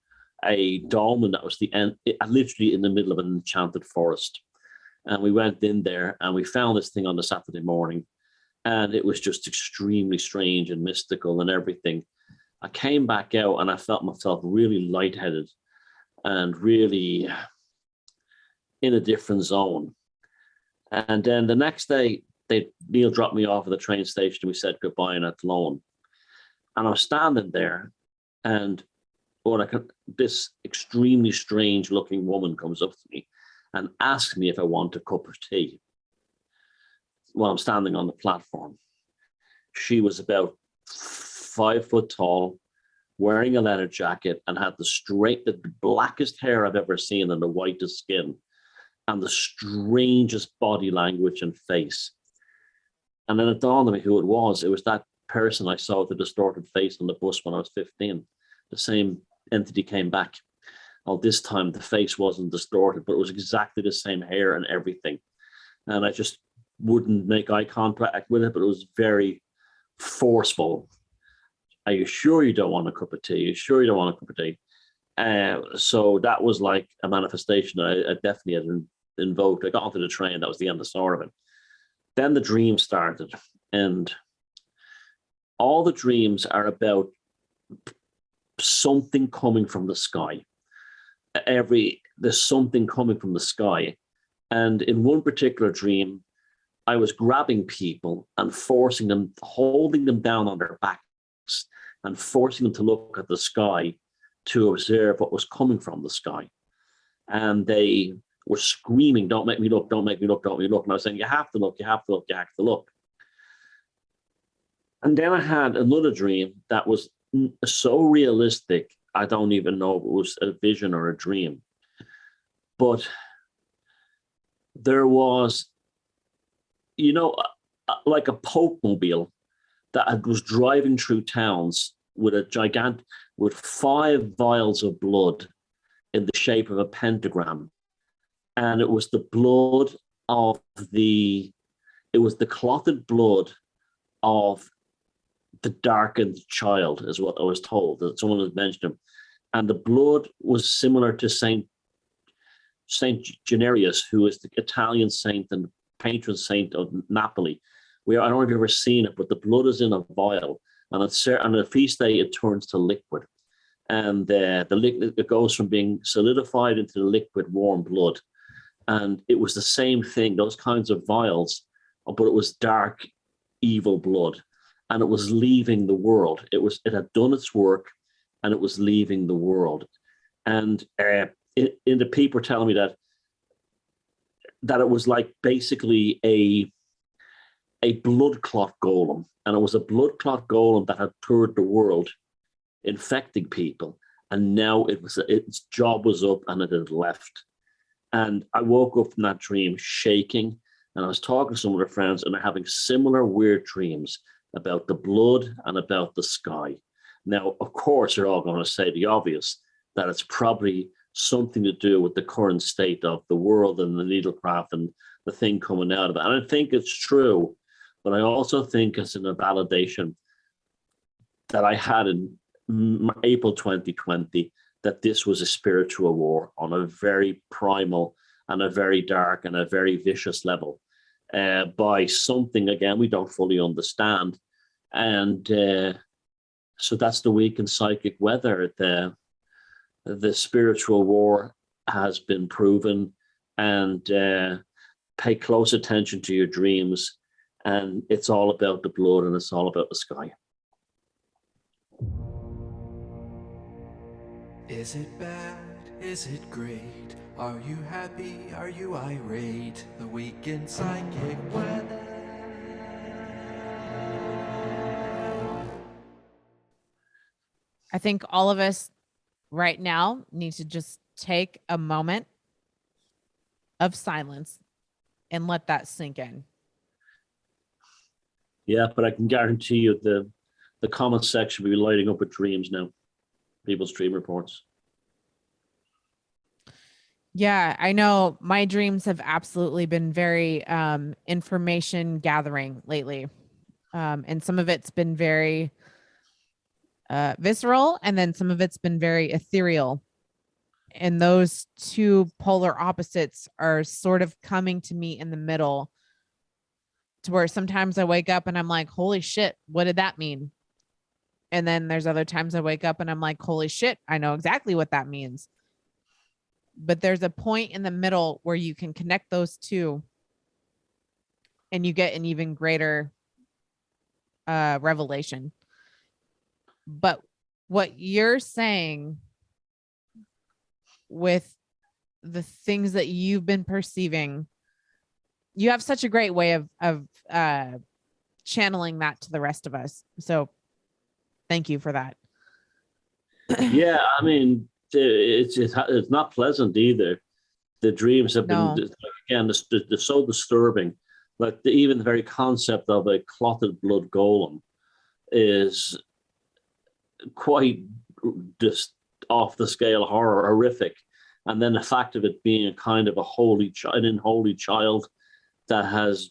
a dolmen that was literally in the middle of an enchanted forest. And we went in there and we found this thing on the Saturday morning, and it was just extremely strange and mystical and everything. I came back out and I felt myself really lightheaded and really in a different zone. And then the next day, Neil dropped me off at the train station and we said goodbye in Athlone. And I was standing there, and this extremely strange looking woman comes up to me and asks me if I want a cup of tea while I'm standing on the platform. She was about 5 foot tall, wearing a leather jacket, and had the blackest hair I've ever seen and the whitest skin and the strangest body language and face. And then it dawned on me who it was. It was that person I saw with the distorted face on the bus when I was 15. The same entity came back. Oh, this time the face wasn't distorted, but it was exactly the same hair and everything. And I just wouldn't make eye contact with it, but it was very forceful. Are you sure you don't want a cup of tea? Are you sure you don't want a cup of tea? So that was like a manifestation I definitely had invoked. I got onto the train. That was the end of it. Then the dream started, and all the dreams are about something coming from the sky. There's something coming from the sky. And in one particular dream, I was grabbing people and forcing them, holding them down on their backs and forcing them to look at the sky to observe what was coming from the sky. And they were screaming, don't make me look, don't make me look, don't make me look. And I was saying, you have to look, you have to look, you have to look. And then I had another dream that was so realistic, I don't even know if it was a vision or a dream. But there was, like a Pope mobile that was driving through towns with with 5 vials of blood in the shape of a pentagram. And it was the blood of the clotted blood of the darkened child, is what I was told, that someone had mentioned him. And the blood was similar to Saint Generius, who is the Italian saint and patron saint of Napoli. I don't know if you've ever seen it, but the blood is in a vial, and on a feast day it turns to liquid, and the liquid, it goes from being solidified into the liquid warm blood. And it was the same thing, those kinds of vials, but it was dark, evil blood, and it was leaving the world. It had done its work, and it was leaving the world. And in the people were telling me that it was like basically a blood clot golem, and it was a blood clot golem that had toured the world, infecting people, and now its job was up and it had left. And I woke up from that dream shaking, and I was talking to some of the friends, and they're having similar weird dreams about the blood and about the sky. Now, of course, they're all going to say the obvious, that it's probably something to do with the current state of the world and the needlecraft and the thing coming out of it. And I think it's true, but I also think it's a validation that I had in April 2020, that this was a spiritual war on a very primal and a very dark and a very vicious level, by something, again, we don't fully understand. And so that's the week in psychic weather. The spiritual war has been proven, and pay close attention to your dreams. And it's all about the blood, and it's all about the sky. Is it bad? Is it great? Are you happy? Are you irate? The week in psychic weather. I think all of us right now need to just take a moment of silence and let that sink in. Yeah, but I can guarantee you the comment section will be lighting up with dreams now. People's dream reports. Yeah, I know my dreams have absolutely been very information gathering lately. And some of it's been very visceral, and then some of it's been very ethereal. And those two polar opposites are sort of coming to me in the middle, to where sometimes I wake up and I'm like, holy shit, what did that mean? And then there's other times I wake up and I'm like, holy shit, I know exactly what that means. but there's a point in the middle where you can connect those two and you get an even greater revelation. But what you're saying with the things that you've been perceiving, you have such a great way of channeling that to the rest of us. So thank you for that. Yeah, I mean, it's not pleasant either. The dreams have been, again, they're so disturbing. Like even the very concept of a clotted blood golem is quite just off the scale horrific. And then the fact of it being a kind of an unholy child that has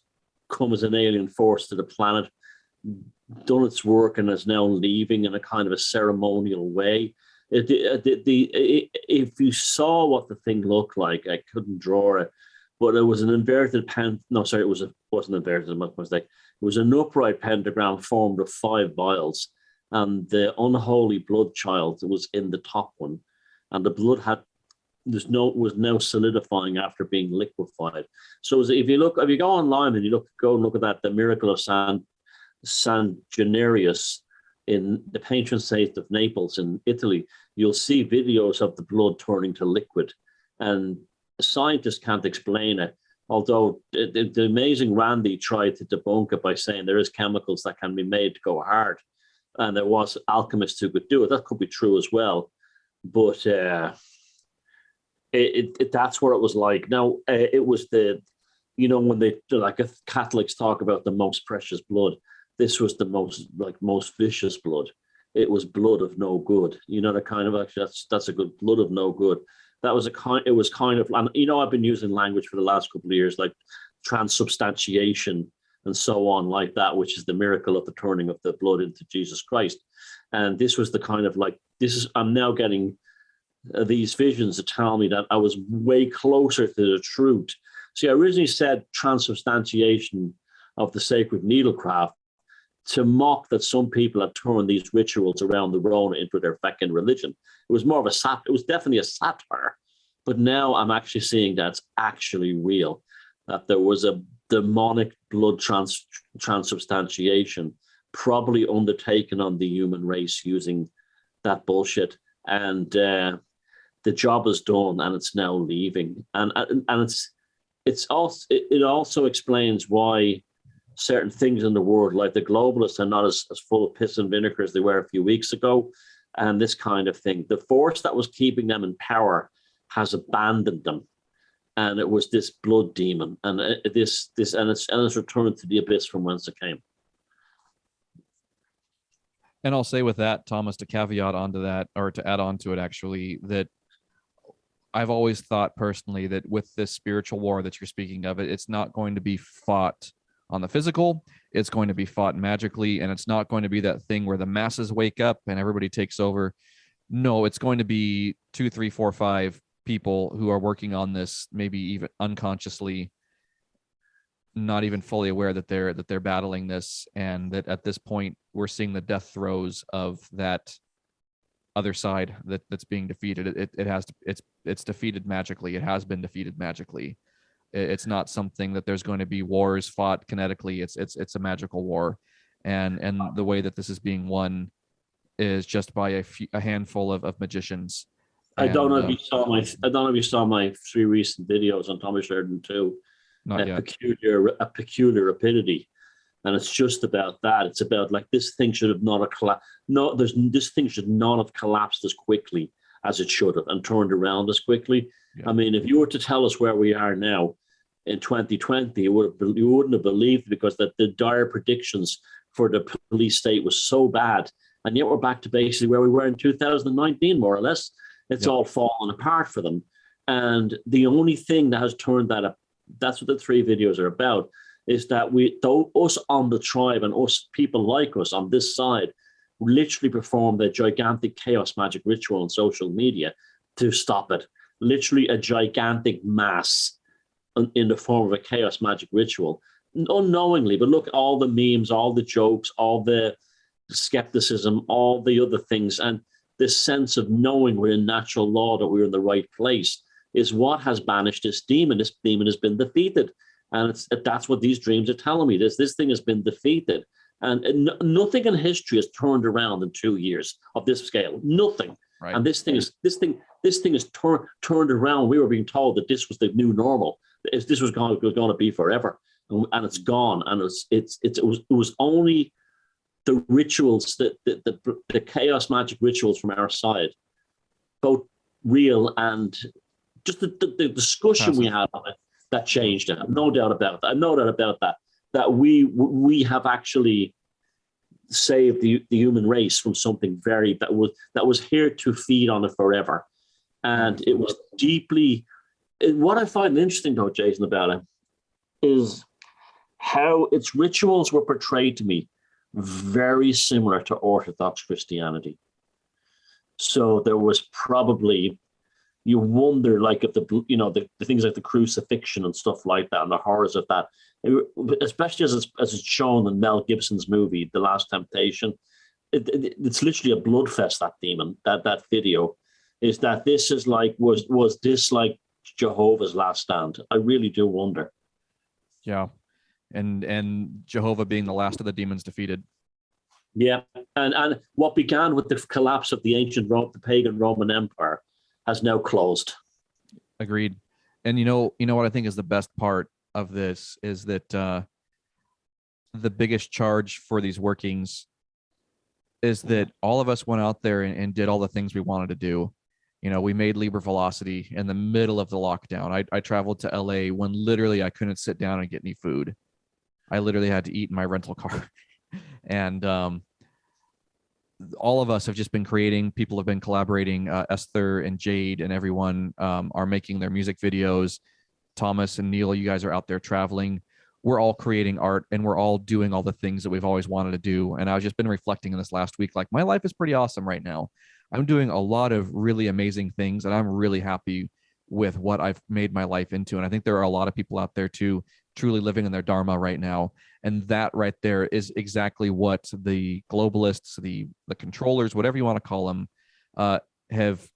come as an alien force to the planet, done its work, and is now leaving in a kind of a ceremonial way. If you saw what the thing looked like, I couldn't draw it, but it was an inverted wasn't inverted, my mistake. It was an upright pentagram formed of 5 vials, and the unholy blood child was in the top one, and the blood was now solidifying after being liquefied. So if you go online and go and look at that, the miracle of San Gennarius in the patron saint of Naples in Italy, you'll see videos of the blood turning to liquid, and scientists can't explain it. Although the amazing Randy tried to debunk it by saying there is chemicals that can be made to go hard, and there was alchemists who could do it. That could be true as well, but that's what it was like. Now it was when they Catholics talk about the most precious blood, this was the most vicious blood. It was blood of no good. The kind of that's a good blood of no good. That was it was kind of, and I've been using language for the last couple of years, like transubstantiation and so on, like that, which is the miracle of the turning of the blood into Jesus Christ. And this was the kind of I'm now getting these visions that tell me that I was way closer to the truth. See, I originally said transubstantiation of the sacred needlecraft to mock that some people had turned these rituals around the Rona into their feckin' religion. It was more of it was definitely a satire, but now I'm actually seeing that's actually real, that there was a demonic blood transubstantiation probably undertaken on the human race using that bullshit. And the job is done, and it's now leaving. And it also explains why certain things in the world, like the globalists, are not as full of piss and vinegar as they were a few weeks ago, and this kind of thing. The force that was keeping them in power has abandoned them, and it was this blood demon, and it's returned to the abyss from whence it came. And I'll say with that, Thomas, to caveat onto that, or to add on to it, actually, that I've always thought personally that with this spiritual war that you're speaking of, it's not going to be fought on the physical, it's going to be fought magically, and it's not going to be that thing where the masses wake up and everybody takes over. No, it's going to be 2, 3, 4, 5 people who are working on this, maybe even unconsciously, not even fully aware that they're battling this, and that at this point we're seeing the death throes of that other side that's being defeated. It's defeated magically. It has been defeated magically. It's not something that there's going to be wars fought kinetically. It's a magical war, and the way that this is being won is just by a handful of magicians. I don't know if you saw my 3 recent videos on Thomas Sheridan too. Not yet. A peculiar rapidity, and it's just about that. It's about this thing should have not collapsed. No, this thing should not have collapsed as quickly as it should have, and turned around as quickly. Yeah. I mean, if you were to tell us where we are now in 2020, you wouldn't have believed, because the dire predictions for the police state was so bad, and yet we're back to basically where we were in 2019, more or less. It's all fallen apart for them, and the only thing that has turned that up, that's what the 3 videos are about, is that us on the tribe, and us people like us on this side, literally performed a gigantic chaos magic ritual on social media to stop it. Literally a gigantic mass in the form of a chaos magic ritual, unknowingly. But look, all the memes, all the jokes, all the skepticism, all the other things, and this sense of knowing we're in natural law, that we're in the right place. is what has banished this demon. This demon has been defeated. And that's what these dreams are telling me. This thing has been defeated. And nothing in history has turned around in 2 years of this scale. Nothing. Right. And this thing is turned around. We were being told that this was the new normal. This was going to be forever, and it's gone. And it was only the rituals, the chaos magic rituals from our side, both real and just the discussion we had on it, that changed it. No doubt about that. No doubt about that. That we have actually saved the human race from something that was here to feed on it forever. And it was deeply, what I find interesting though, Jason, about it is how its rituals were portrayed to me very similar to Orthodox Christianity. So there was probably, you wonder, like, if the things like the crucifixion and stuff like that, and the horrors of that, especially as it's shown in Mel Gibson's movie, The Last Temptation. It's literally a blood fest, that demon, that video. Is that this is like, was this like Jehovah's last stand? I really do wonder. Yeah. And Jehovah being the last of the demons defeated. Yeah. And what began with the collapse of the ancient Rome, the pagan Roman Empire, has now closed. Agreed. And you know what I think is the best part of this is that the biggest charge for these workings is that all of us went out there and did all the things we wanted to do. We made Liber Velocity in the middle of the lockdown. I traveled to LA when literally I couldn't sit down and get any food. I literally had to eat in my rental car. And all of us have just been creating. People have been collaborating. Esther and Jade and everyone are making their music videos. Thomas and Neil, you guys are out there traveling. We're all creating art, and we're all doing all the things that we've always wanted to do. And I've just been reflecting in this last week, like, my life is pretty awesome right now. I'm doing a lot of really amazing things, and I'm really happy with what I've made my life into. And I think there are a lot of people out there too, truly living in their dharma right now. And that right there is exactly what the globalists, the controllers, whatever you want to call them, have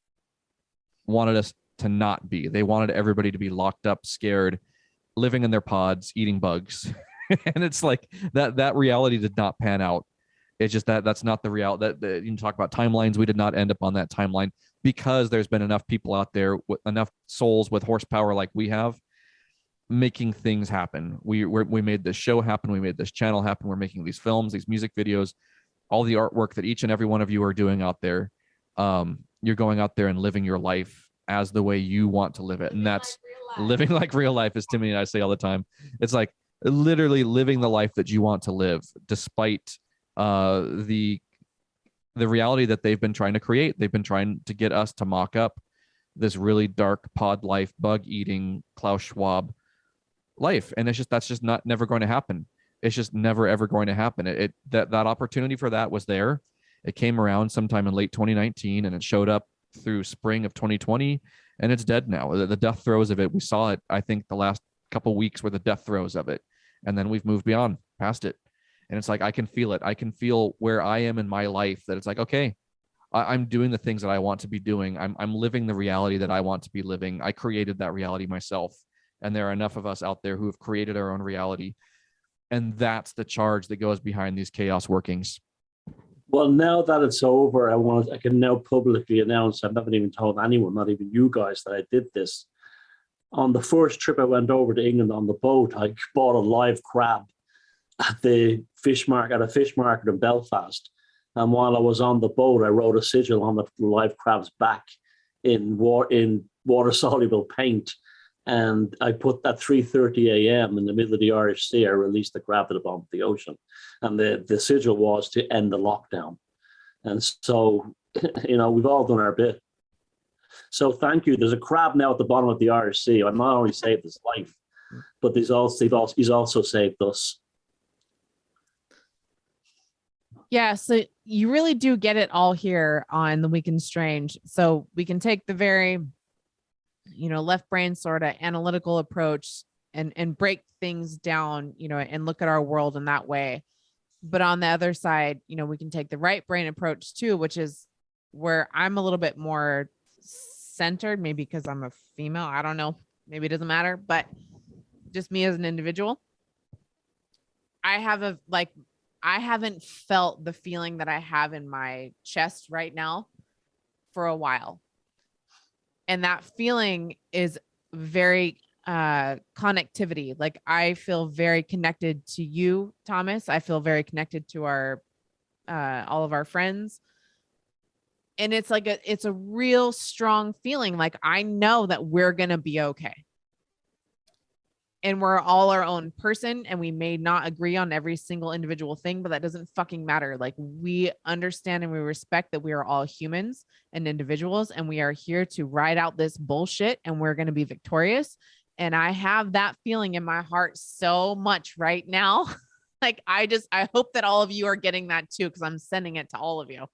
wanted us to not be. They wanted everybody to be locked up, scared, living in their pods, eating bugs. And it's like that reality did not pan out. It's just that's not the reality. That you can talk about timelines. We did not end up on that timeline because there's been enough people out there with enough souls with horsepower like we have, making things happen. We made this show happen. We made this channel happen. We're making these films, these music videos, all the artwork that each and every one of you are doing out there. You're going out there and living your life as the way you want to live it. And that's living like real life, as Timmy and I say all the time. It's like literally living the life that you want to live, despite the reality that they've been trying to create. They've been trying to get us to mock up this really dark pod life, bug eating, Klaus Schwab life. And that's just never going to happen. It's just never, ever going to happen. That opportunity for that was there. It came around sometime in late 2019, and it showed up through spring of 2020, and it's dead now. The death throes of it, we saw it, I think the last couple weeks were the death throes of it. And then we've moved past it. And it's like, I can feel it. I can feel where I am in my life, that it's like, okay, I'm doing the things that I want to be doing. I'm living the reality that I want to be living. I created that reality myself. And there are enough of us out there who have created our own reality. And that's the charge that goes behind these chaos workings. Well, now that it's over, I can now publicly announce, I've never even told anyone, not even you guys, that I did this. On the first trip I went over to England on the boat, I bought a live crab at a fish market in Belfast. And while I was on the boat, I wrote a sigil on the live crab's back in water-soluble paint. And I put at 3:30 a.m. in the middle of the Irish Sea, I released the crab to the bottom of the ocean. And the sigil was to end the lockdown. And so, we've all done our bit. So thank you. There's a crab now at the bottom of the Irish Sea. I not only saved his life, but he's also saved us. Yeah, so you really do get it all here on The Week in Strange. So we can take the very, left brain sort of analytical approach and break things down, and look at our world in that way. But on the other side, we can take the right brain approach too, which is where I'm a little bit more centered, maybe because I'm a female. I don't know. Maybe it doesn't matter, but just me as an individual, I haven't felt the feeling that I have in my chest right now for a while. And that feeling is very connectivity. Like I feel very connected to you, Thomas. I feel very connected to our all of our friends. And it's like it's a real strong feeling. Like I know that we're gonna be okay. And we're all our own person, and we may not agree on every single individual thing, but that doesn't fucking matter. Like we understand and we respect that we are all humans and individuals, and we are here to ride out this bullshit, and we're going to be victorious. And I have that feeling in my heart so much right now. Like I hope that all of you are getting that too, because I'm sending it to all of you.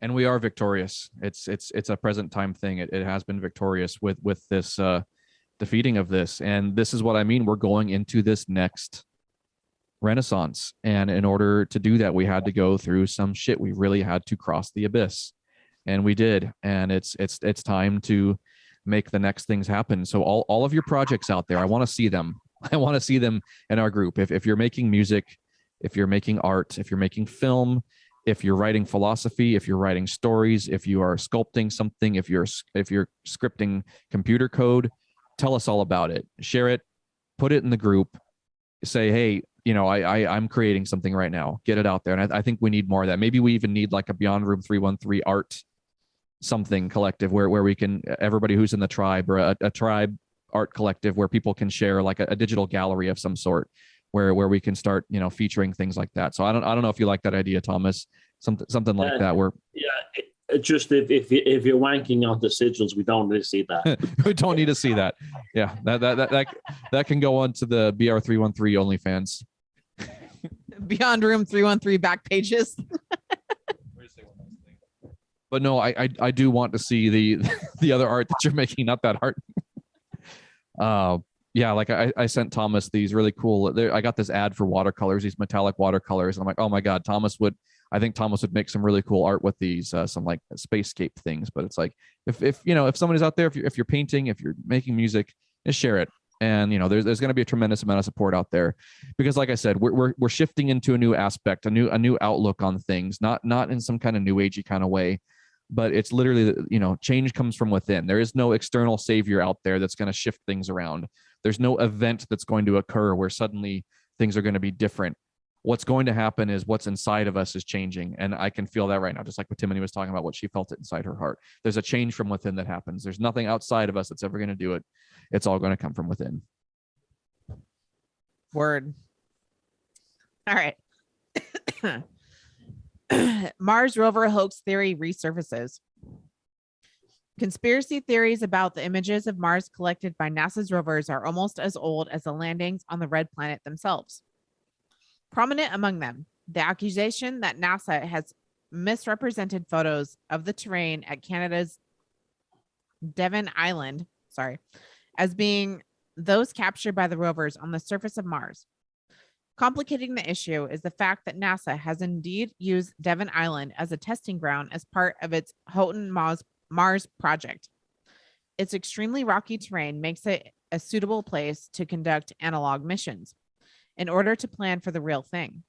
And we are victorious. It's a present time thing. It has been victorious with this defeating of this. And this is what I mean. We're going into this next renaissance. And in order to do that, we had to go through some shit. We really had to cross the abyss. And we did. And it's time to make the next things happen. So all of your projects out there, I want to see them. I want to see them in our group. If you're making music, if you're making art, if you're making film, if you're writing philosophy, if you're writing stories, if you are sculpting something, if you're scripting computer code, tell us all about it. Share it, put it in the group, say, hey, I'm creating something right now. Get it out there. And I think we need more of that. Maybe we even need like a Beyond Room 313 art something collective where we can, everybody who's in the tribe, or a tribe art collective where people can share like a digital gallery of some sort where we can start, featuring things like that. So I don't know if you like that idea, Thomas, something like that where. Yeah. Just if you're wanking on the sigils, we don't need to see that. We don't need to see that. Yeah, that can go on to the BR313 OnlyFans. Beyond Room 313 back pages. But no, I do want to see the other art that you're making, not that art. Yeah, like I sent Thomas these really cool. I got this ad for watercolors, these metallic watercolors. And I'm like, oh my god, I think Thomas would make some really cool art with these, some like spacescape things. But it's like, if somebody's out there, if you're painting, if you're making music, just share it. And there's going to be a tremendous amount of support out there, because like I said, we're shifting into a new aspect, a new outlook on things, not in some kind of new agey kind of way, but it's literally, change comes from within. There is no external savior out there that's going to shift things around. There's no event that's going to occur where suddenly things are going to be different. What's going to happen is what's inside of us is changing. And I can feel that right now, just like what Timothy was talking about, what she felt it inside her heart. There's a change from within that happens. There's nothing outside of us that's ever going to do it. It's all going to come from within. Word. All right. Mars rover hoax theory resurfaces. Conspiracy theories about the images of Mars collected by NASA's rovers are almost as old as the landings on the red planet themselves. Prominent among them, the accusation that NASA has misrepresented photos of the terrain at Canada's Devon Island, as being those captured by the rovers on the surface of Mars. Complicating the issue is the fact that NASA has indeed used Devon Island as a testing ground as part of its Houghton Mars project. Its extremely rocky terrain makes it a suitable place to conduct analog missions in order to plan for the real thing.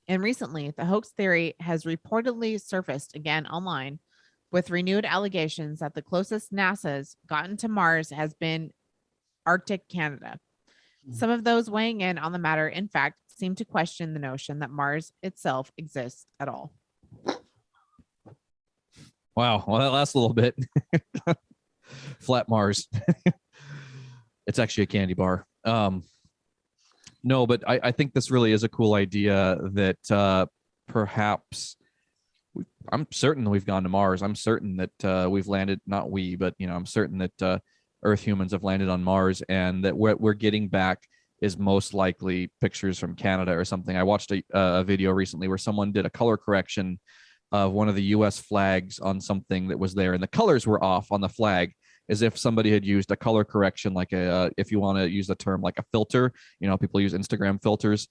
And recently, the hoax theory has reportedly surfaced again online with renewed allegations that the closest NASA's gotten to Mars has been Arctic Canada. Some of those weighing in on the matter, in fact, seem to question the notion that Mars itself exists at all. Wow. Well, that lasts a little bit. Flat Mars. It's actually a candy bar. No, but I think this really is a cool idea that perhaps I'm certain we've gone to Mars. I'm certain that we've landed, not we, but I'm certain that Earth humans have landed on Mars, and that what we're getting back is most likely pictures from Canada or something. I watched a video recently where someone did a color correction of one of the US flags on something that was there, and the colors were off on the flag, as if somebody had used a color correction, like if you want to use the term, like a filter. People use Instagram filters,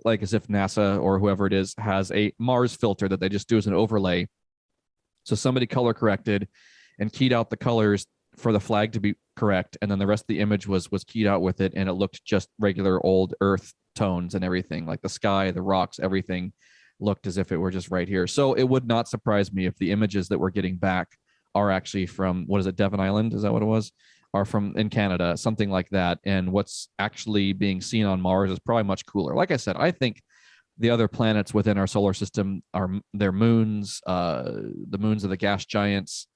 like as if NASA or whoever it is has a Mars filter that they just do as an overlay. So somebody color corrected and keyed out the colors for the flag to be correct, and then the rest of the image was keyed out with it, and it looked just regular old earth tones and everything, like the sky, the rocks, everything looked as if it were just right here. So it would not surprise me if the images that we're getting back are actually from, what is it, Devon Island? Is that what it was? Are from in Canada, something like that. And what's actually being seen on Mars is probably much cooler. Like I said, I think the other planets within our solar system are their moons. The moons of the gas giants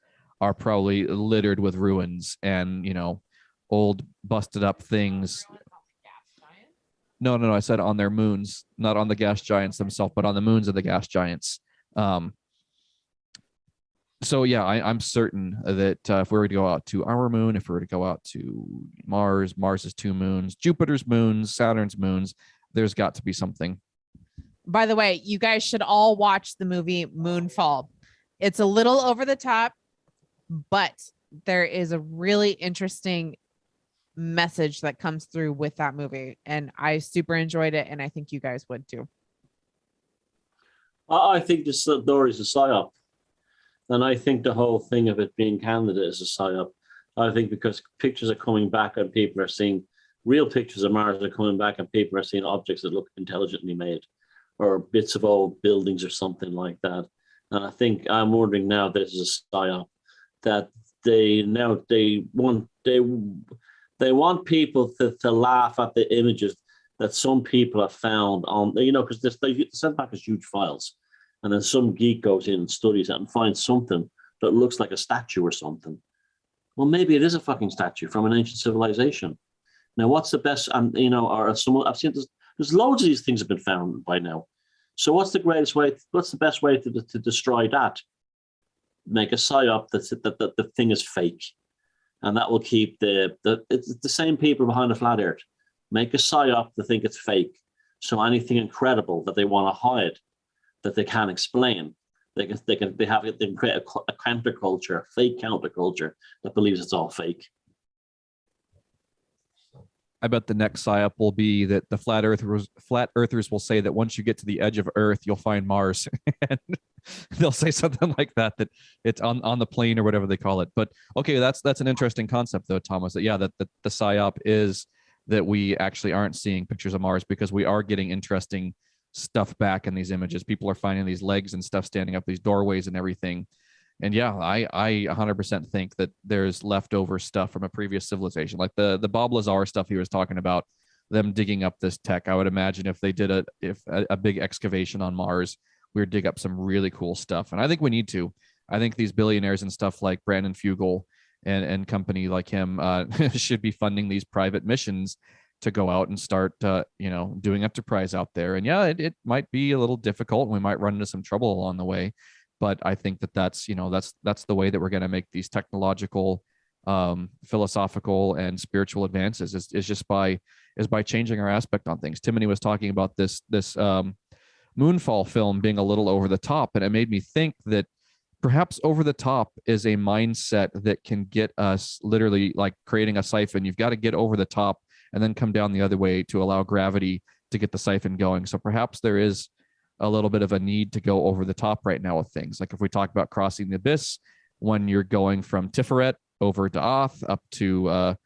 are probably littered with ruins and, you know, old busted up things. No, I said on their moons, not on the gas giants themselves, but on the moons of the gas giants. So yeah, I'm certain that if we were to go out to our moon, if we were to go out to Mars's 2 moons, Jupiter's moons, Saturn's moons, there's got to be something. By the way, you guys should all watch the movie Moonfall. It's a little over the top, but there is a really interesting message that comes through with that movie. And I super enjoyed it. And I think you guys would too. I think this story is a psyop. And I think the whole thing of it being Canada is a psyop. I think because pictures are coming back and people are seeing real pictures of Mars are coming back and people are seeing objects that look intelligently made or bits of old buildings or something like that. And I think I'm wondering now this is a psyop that they want people to laugh at the images that some people have found on, you know, because they send back as huge files. And then some geek goes in and studies it and finds something that looks like a statue or something. Well, maybe it is a fucking statue from an ancient civilization. Now, what's the best, and you know, or some I've seen there's loads of these things have been found by now. So what's the greatest way? What's the best way to destroy that? Make a psyop that the thing is fake, and that will keep it's the same people behind the flat Earth. Make a psyop to think it's fake. So anything incredible that they want to hide, that they can't explain, they can create a counterculture, fake counterculture that believes it's all fake. I bet the next psyop will be that the flat earthers will say that once you get to the edge of Earth, you'll find Mars. And they'll say something like that it's on the plane or whatever they call it. But okay, that's an interesting concept though, Thomas, that the psyop is that we actually aren't seeing pictures of Mars because we are getting interesting stuff back in these images. People are finding these legs and stuff standing up, these doorways and everything. And yeah, I 100% think that there's leftover stuff from a previous civilization, like the Bob Lazar stuff he was talking about, them digging up this tech. I would imagine if they did a big excavation on Mars, we would dig up some really cool stuff. And I think we need to. I think these billionaires and stuff like Brandon Fugel and company like him should be funding these private missions to go out and start, doing enterprise out there. And yeah, it might be a little difficult. We might run into some trouble along the way. But I think that's the way that we're going to make these technological, philosophical, and spiritual advances is just by changing our aspect on things. Timothy was talking about this Moonfall film being a little over the top, and it made me think that perhaps over the top is a mindset that can get us literally like creating a siphon. You've got to get over the top and then come down the other way to allow gravity to get the siphon going. So perhaps there is a little bit of a need to go over the top right now with things. Like if we talk about crossing the abyss, when you're going from Tiferet over to Oth up to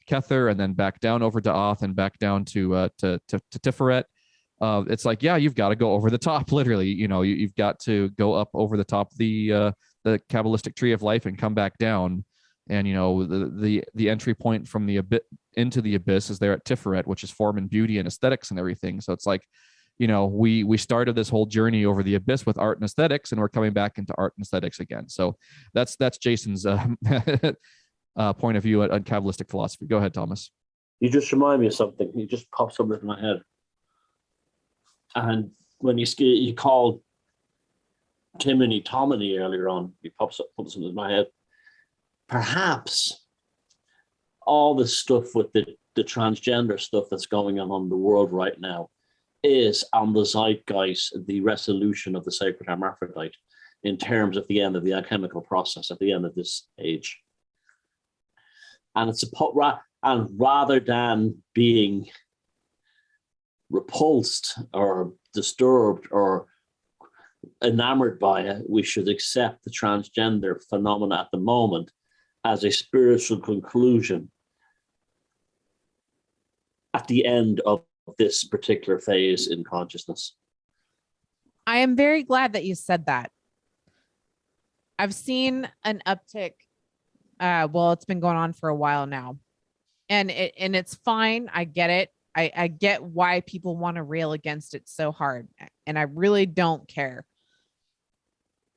Kether and then back down over to Oth and back down to Tiferet, it's like, yeah, you've got to go over the top. Literally, you've got to go up over the top the Kabbalistic tree of life and come back down. And the entry point from the into the abyss is there at Tiferet, which is form and beauty and aesthetics and everything. So it's like, we started this whole journey over the abyss with art and aesthetics, and we're coming back into art and aesthetics again. So that's Jason's point of view on Kabbalistic philosophy. Go ahead, Thomas. You just remind me of something. You just popped something in my head. And when you called Tomini earlier on, you popped something in my head. Perhaps all the stuff with the transgender stuff that's going on in the world right now is on the zeitgeist, the resolution of the sacred hermaphrodite in terms of the end of the alchemical process at the end of this age. And rather than being repulsed or disturbed or enamored by it, we should accept the transgender phenomena at the moment as a spiritual conclusion at the end of this particular phase in consciousness. I am very glad that you said that. I've seen an uptick. Well, it's been going on for a while now, and it's fine. I get it. I get why people want to rail against it so hard, and I really don't care.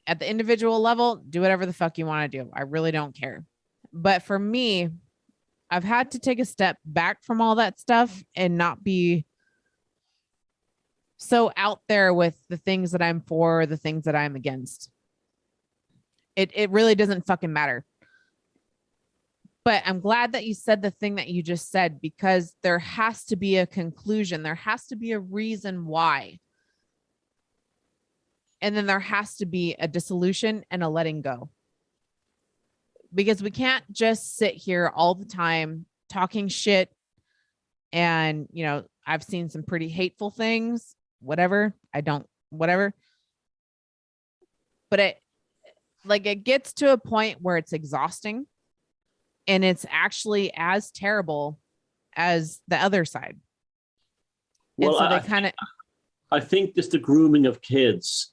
At the individual level, do whatever the fuck you want to do. I really don't care. But for me, I've had to take a step back from all that stuff and not be so out there with the things that I'm for, or the things that I'm against. It really doesn't fucking matter. But I'm glad that you said the thing that you just said, because there has to be a conclusion. There has to be a reason why. And then there has to be a dissolution and a letting go. Because we can't just sit here all the time talking shit. And, you know, I've seen some pretty hateful things, whatever. Whatever. But it gets to a point where it's exhausting. And it's actually as terrible as the other side. Well, and so they kind of. I think it's the grooming of kids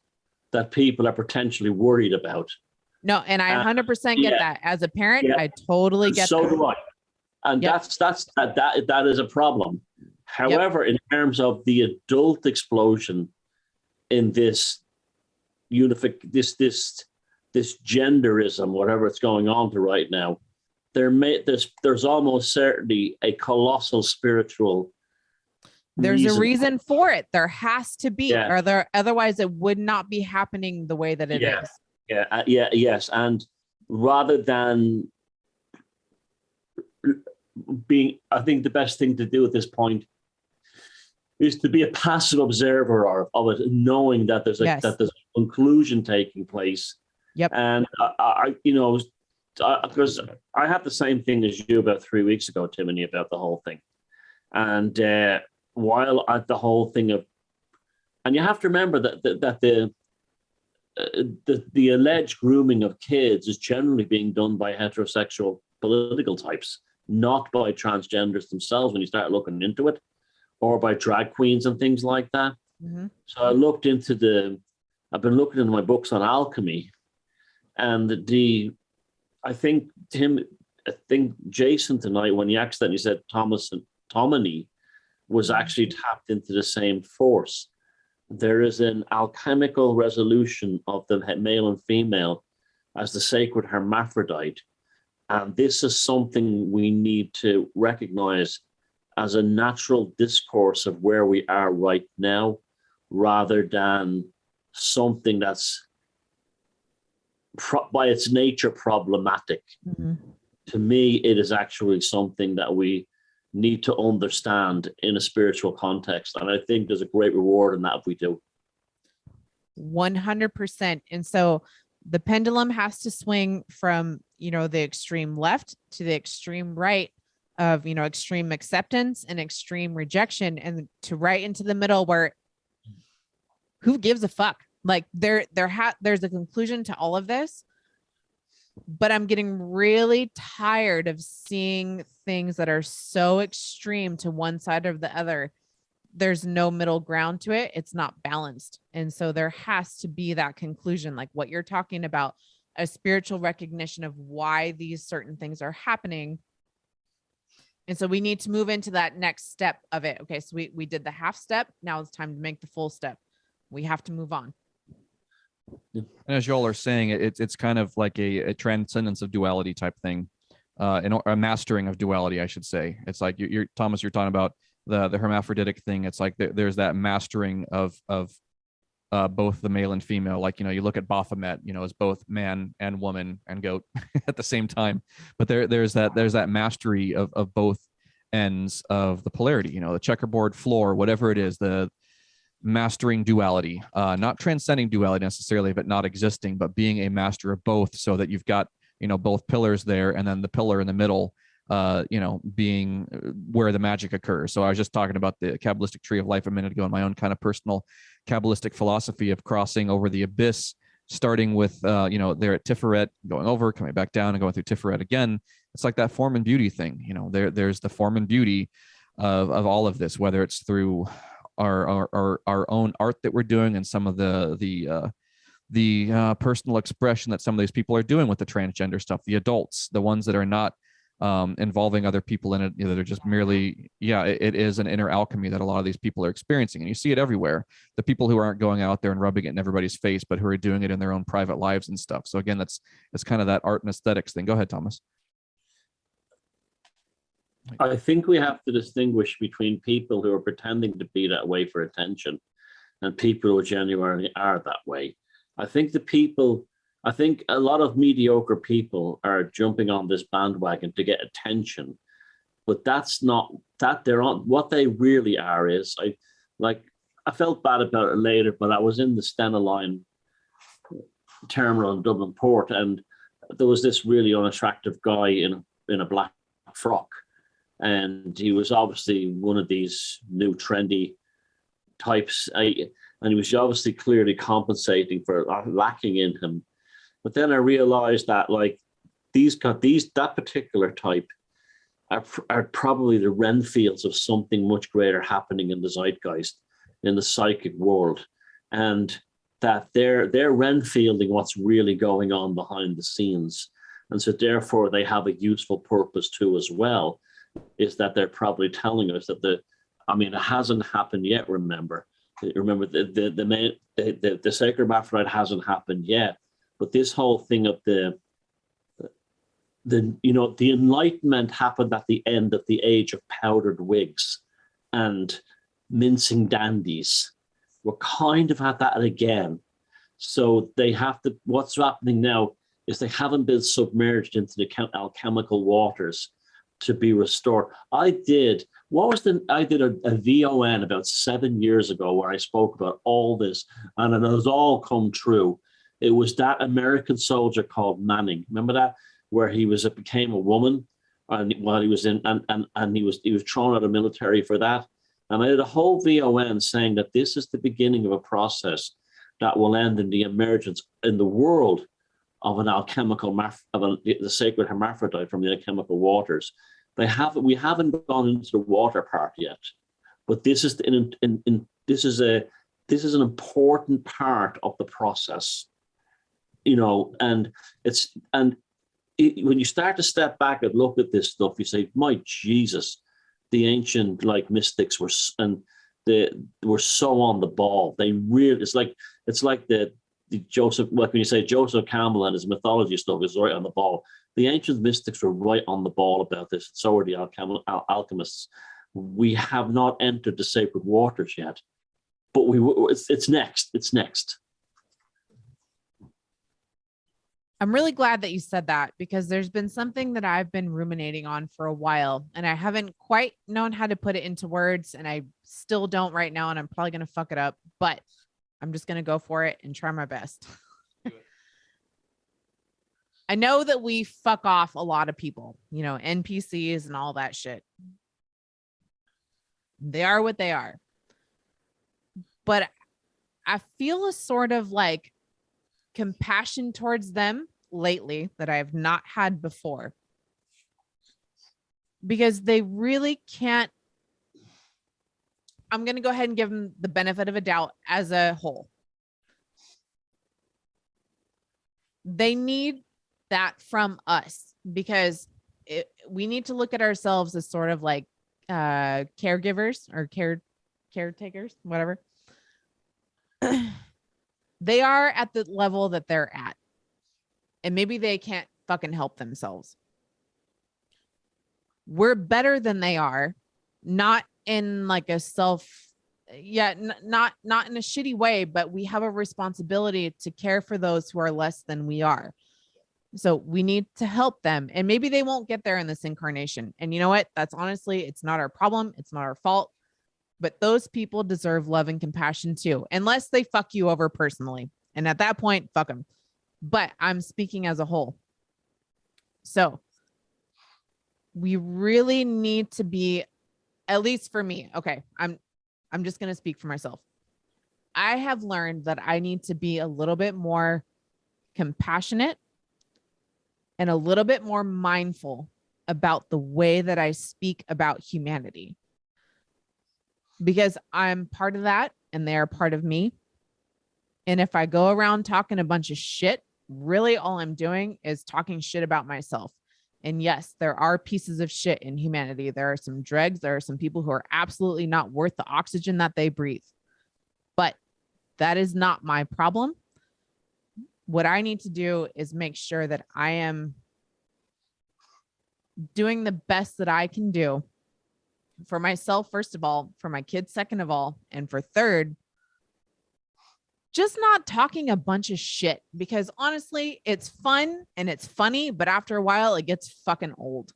that people are potentially worried about. No, and I 100% get that. As a parent, I totally get so that. So do I. And that is a problem. However, in terms of the adult explosion in this this genderism, whatever it's going on to right now, there's almost certainly a colossal spiritual there's a reason for it. There has to be, or otherwise it would not be happening the way that it is. Yes. And rather than I think the best thing to do at this point is to be a passive observer of it, knowing that there's a conclusion taking place. Yep. And because I had the same thing as you about 3 weeks ago, Timothy, about the whole thing. And while at the whole thing of, and you have to remember that the alleged grooming of kids is generally being done by heterosexual political types, not by transgenders themselves when you start looking into it, or by drag queens and things like that. Mm-hmm. So I've been looking into my books on alchemy, and I think Jason tonight, when he accidentally said Thomas and Tomini, was actually tapped into the same force. There is an alchemical resolution of the male and female as the sacred hermaphrodite. And this is something we need to recognize as a natural discourse of where we are right now, rather than something that's by its nature problematic. Mm-hmm. To me, it is actually something that we need to understand in a spiritual context. And I think there's a great reward in that if we do. 100%. And so the pendulum has to swing from, the extreme left to the extreme right of, extreme acceptance and extreme rejection, and to right into the middle where who gives a fuck? Like there's a conclusion to all of this, but I'm getting really tired of seeing things that are so extreme to one side or the other. There's no middle ground to it. It's not balanced. And so there has to be that conclusion, like what you're talking about, a spiritual recognition of why these certain things are happening. And so we need to move into that next step of it. Okay. So we did the half step. Now it's time to make the full step. We have to move on. And as you all are saying, it's kind of like a transcendence of duality type thing, and a mastering of duality, I should say. It's like you're Thomas, you're talking about the hermaphroditic thing. It's like there's that mastering of both the male and female. Like, you look at Baphomet, as both man and woman and goat at the same time. But there's that mastery of both ends of the polarity. The checkerboard floor, whatever it is, the mastering duality, not transcending duality necessarily, but not existing, but being a master of both, so that you've got, both pillars there, and then the pillar in the middle being where the magic occurs. So I was just talking about the Kabbalistic tree of life a minute ago, and my own kind of personal Kabbalistic philosophy of crossing over the abyss, starting with, there at Tiferet, going over, coming back down, and going through Tiferet again. It's like that form and beauty thing. There's the form and beauty of all of this, whether it's through our own art that we're doing, and some of the personal expression that some of these people are doing with the transgender stuff, the adults, the ones that are not involving other people in it, they're just merely, it is an inner alchemy that a lot of these people are experiencing. And you see it everywhere. The people who aren't going out there and rubbing it in everybody's face, but who are doing it in their own private lives and stuff. So again, it's kind of that art and aesthetics thing. Go ahead, Thomas. I think we have to distinguish between people who are pretending to be that way for attention and people who genuinely are that way. I think a lot of mediocre people are jumping on this bandwagon to get attention, but that's not that they're on. What they really are is, I felt bad about it later, but I was in the Stena Line terminal in Dublin Port, and there was this really unattractive guy in a black frock, and he was obviously one of these new trendy types, and he was obviously clearly compensating for lacking in him. But then I realized that that particular type are probably the Renfields of something much greater happening in the zeitgeist, in the psychic world, and that they're Renfielding what's really going on behind the scenes. And so therefore they have a useful purpose too as well, is that they're probably telling us that it hasn't happened yet, remember the sacred hermaphrodite hasn't happened yet. But this whole thing of the Enlightenment happened at the end of the age of powdered wigs and mincing dandies. We're kind of at that again. So they have to, what's happening now is they haven't been submerged into the alchemical waters to be restored. I did a VON about 7 years ago where I spoke about all this, and it has all come true. It was that American soldier called Manning. Remember that, where became a woman, and while he was in, and he was thrown out of the military for that. And I did a whole VON saying that this is the beginning of a process that will end in the emergence in the world of an alchemical the sacred hermaphrodite from the alchemical waters. We haven't gone into the water part yet, but this is this is an important part of the process. And when you start to step back and look at this stuff, you say, my Jesus, the ancient mystics were so on the ball. They really, it's like the Joseph, when you say Joseph Campbell and his mythology stuff is right on the ball. The ancient mystics were right on the ball about this. So are the alchemists. We have not entered the sacred waters yet, but it's next. It's next. I'm really glad that you said that, because there's been something that I've been ruminating on for a while, and I haven't quite known how to put it into words, and I still don't right now, and I'm probably going to fuck it up, but I'm just going to go for it and try my best. I know that we fuck off a lot of people, NPCs and all that shit. They are what they are. But I feel a sort of compassion towards them lately that I have not had before, because they really can't. I'm going to go ahead and give them the benefit of a doubt as a whole. They need that from us, because we need to look at ourselves as sort of caregivers or caretakers, whatever. They are at the level that they're at, and maybe they can't fucking help themselves. We're better than they are, not in not in a shitty way, but we have a responsibility to care for those who are less than we are. So we need to help them, and maybe they won't get there in this incarnation. And you know what? That's honestly, it's not our problem. It's not our fault. But those people deserve love and compassion too, unless they fuck you over personally. And at that point, fuck them. But I'm speaking as a whole. So we really need to be, at least for me. Okay. I'm just going to speak for myself. I have learned that I need to be a little bit more compassionate and a little bit more mindful about the way that I speak about humanity, because I'm part of that and they're part of me. And if I go around talking a bunch of shit, really all I'm doing is talking shit about myself. And yes, there are pieces of shit in humanity. There are some dregs. There are some people who are absolutely not worth the oxygen that they breathe. But that is not my problem. What I need to do is make sure that I am doing the best that I can do for myself, first of all, for my kids, second of all, and for third, just not talking a bunch of shit, because honestly, it's fun and it's funny, but after a while it gets fucking old.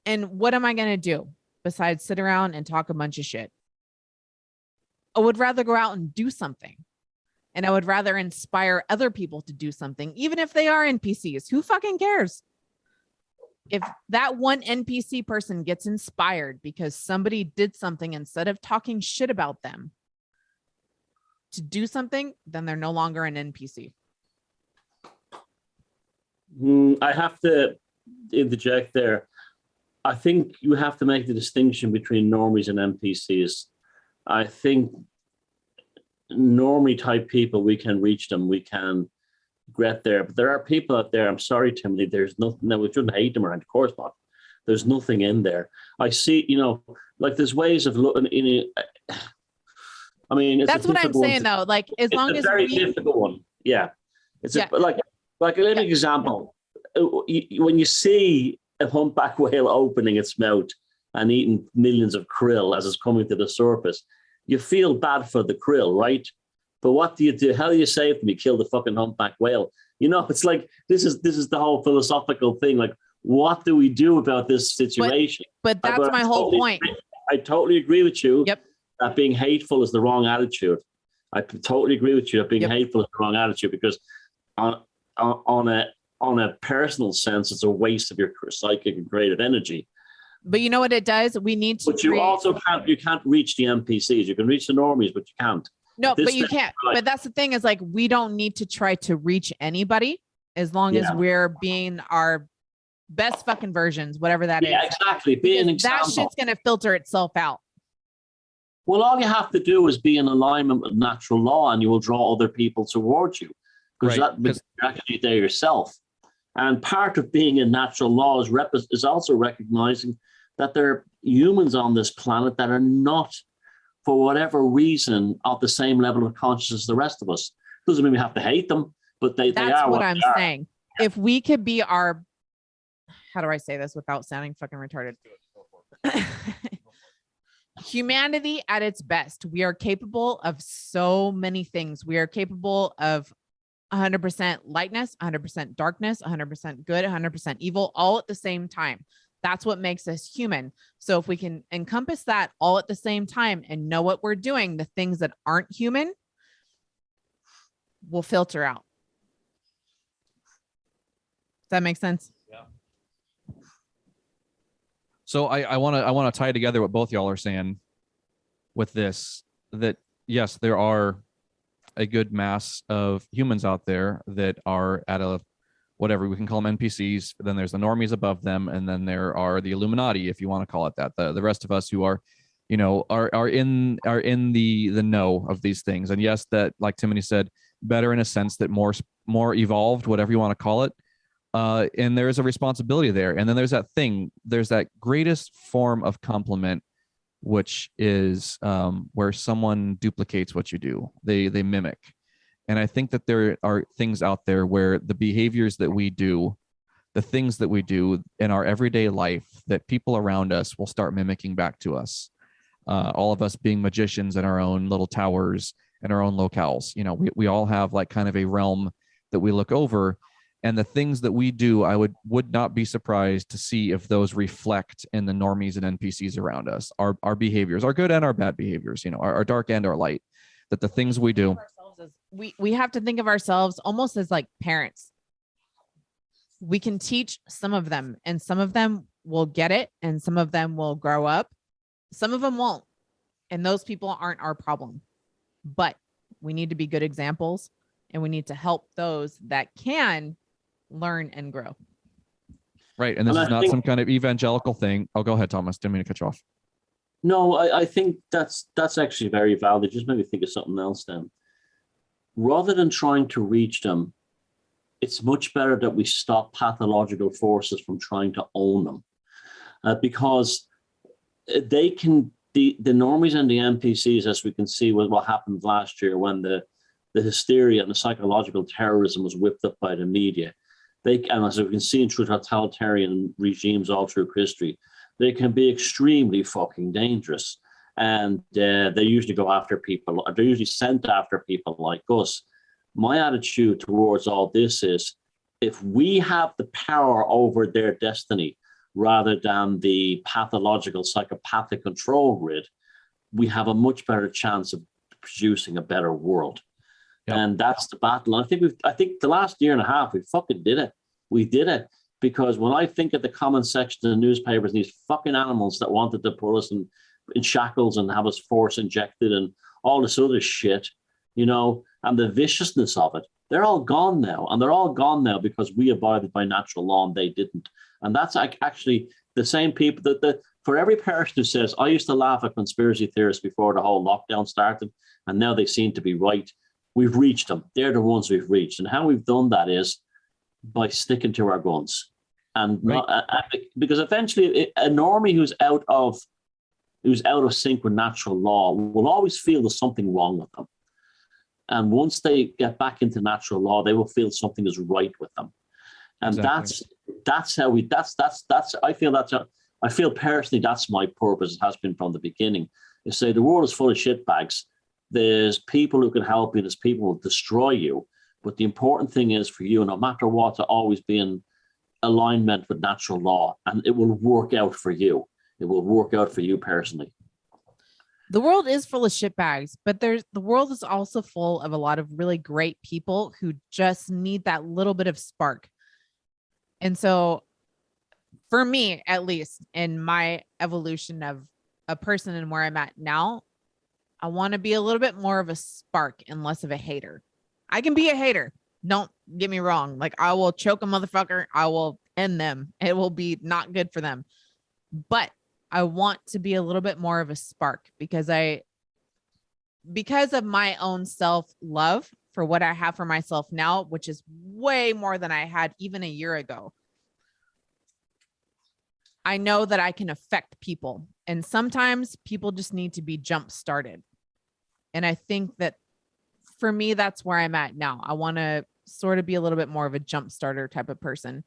And what am I going to do besides sit around and talk a bunch of shit? I would rather go out and do something. And I would rather inspire other people to do something, even if they are NPCs. Who fucking cares? If that one NPC person gets inspired because somebody did something instead of talking shit about them to do something, then they're no longer an NPC. I have to interject there. I think you have to make the distinction between normies and NPCs. I think normie type people, we can reach them, we can get there. But there are people out there, I'm sorry, Timothy, there's nothing, no, we shouldn't hate them, around, of course not. There's nothing in there. I see, you know, like there's ways of looking in it. I mean, it's that's what I'm saying though. Like, as long as very difficult one. Yeah. It's like a living example. When you see a humpback whale opening its mouth and eating millions of krill as it's coming to the surface, you feel bad for the krill, right? But what do you do? How do you save them? You kill the fucking humpback whale. You know, it's like this is the whole philosophical thing. Like, what do we do about this situation? But that's my whole point. I totally agree with you. Yep. That being hateful is the wrong attitude. I totally agree with you that being hateful is the wrong attitude, because on a personal sense, it's a waste of your psychic and creative energy. But you know what it does? We need to. But you also can't reach the NPCs. You can reach the normies, but you can't. No, but you can't. But that's the thing, is like, we don't need to try to reach anybody as long as we're being our best fucking versions, whatever that is. Yeah, exactly. Be an example. That shit's going to filter itself out. Well, all you have to do is be in alignment with natural law, and you will draw other people towards you, because you're actually there yourself. And part of being in natural law is also recognizing that there are humans on this planet that are not, for whatever reason, of the same level of consciousness as the rest of us. Doesn't mean we have to hate them, but they are. That's what I'm saying. If we could be our, how do I say this without sounding fucking retarded? Humanity at its best. We are capable of so many things. We are capable of 100% lightness, 100% darkness, 100% good, 100% evil, all at the same time. That's what makes us human. So if we can encompass that all at the same time and know what we're doing, the things that aren't human will filter out. Does that make sense? Yeah. So I want to tie together what both y'all are saying with this, that yes, there are a good mass of humans out there that are at a, whatever we can call them, NPCs. Then there's the normies above them, and then there are the Illuminati, if you want to call it that. The rest of us who are, you know, are in the know of these things. And yes, that, like Timothy said, better in a sense, that more evolved, whatever you want to call it. And there is a responsibility there. And then there's that thing, there's that greatest form of compliment, which is where someone duplicates what you do. They mimic. And I think that there are things out there where the behaviors that we do, the things that we do in our everyday life, that people around us will start mimicking back to us. All of us being magicians in our own little towers and our own locales. You know, we all have like kind of a realm that we look over. And the things that we do, I would not be surprised to see if those reflect in the normies and NPCs around us. Our behaviors, our good and our bad behaviors, you know, our dark and our light. That the things we do, we have to think of ourselves almost as like parents. we can teach some of them, and some of them will get it, and some of them will grow up. Some of them won't. And those people aren't our problem. But we need to be good examples, and we need to help those that can learn and grow. Right. And this is not some kind of evangelical thing. Oh, go ahead, Thomas. Didn't mean to cut you off. No, I think that's actually very valid. It just made me think of something else then. Rather than trying to reach them, it's much better that we stop pathological forces from trying to own them, because they can, the normies and the NPCs, as we can see with what happened last year when the hysteria and the psychological terrorism was whipped up by the media. And as we can see through totalitarian regimes all through history, they can be extremely fucking dangerous. And they usually go after people, they're usually sent after people like us. My attitude towards all this is, if we have the power over their destiny rather than the pathological psychopathic control grid, we have a much better chance of producing a better world. Yep. And that's the battle. I think the last year and a half, we fucking did it. We did it. Because when I think of the comment section of the newspapers, and these fucking animals that wanted to put us in shackles and have us force injected and all this other shit, you know, and the viciousness of it, they're all gone now. And they're all gone now because we abided by natural law and they didn't. And that's actually the same people that for every person who says, I used to laugh at conspiracy theorists before the whole lockdown started, and now they seem to be right. We've reached them. They're the ones we've reached. And how we've done that is by sticking to our guns. And right. Because eventually a normie who's out of sync with natural law will always feel there's something wrong with them. And once they get back into natural law, they will feel something is right with them. And exactly. I feel personally that's my purpose. It has been from the beginning. Is say the world is full of shitbags. There's people who can help you. There's people who will destroy you. But the important thing is for you, no matter what, to always be in alignment with natural law, and it will work out for you. It will work out for you personally. The world is full of shitbags, but the world is also full of a lot of really great people who just need that little bit of spark. And so for me, at least in my evolution of a person and where I'm at now, I want to be a little bit more of a spark and less of a hater. I can be a hater. Don't get me wrong. Like, I will choke a motherfucker. I will end them. It will be not good for them. But I want to be a little bit more of a spark because of my own self-love for what I have for myself now, which is way more than I had even a year ago. I know that I can affect people, and sometimes people just need to be jump started. And I think that for me, that's where I'm at now. I want to sort of be a little bit more of a jump starter type of person.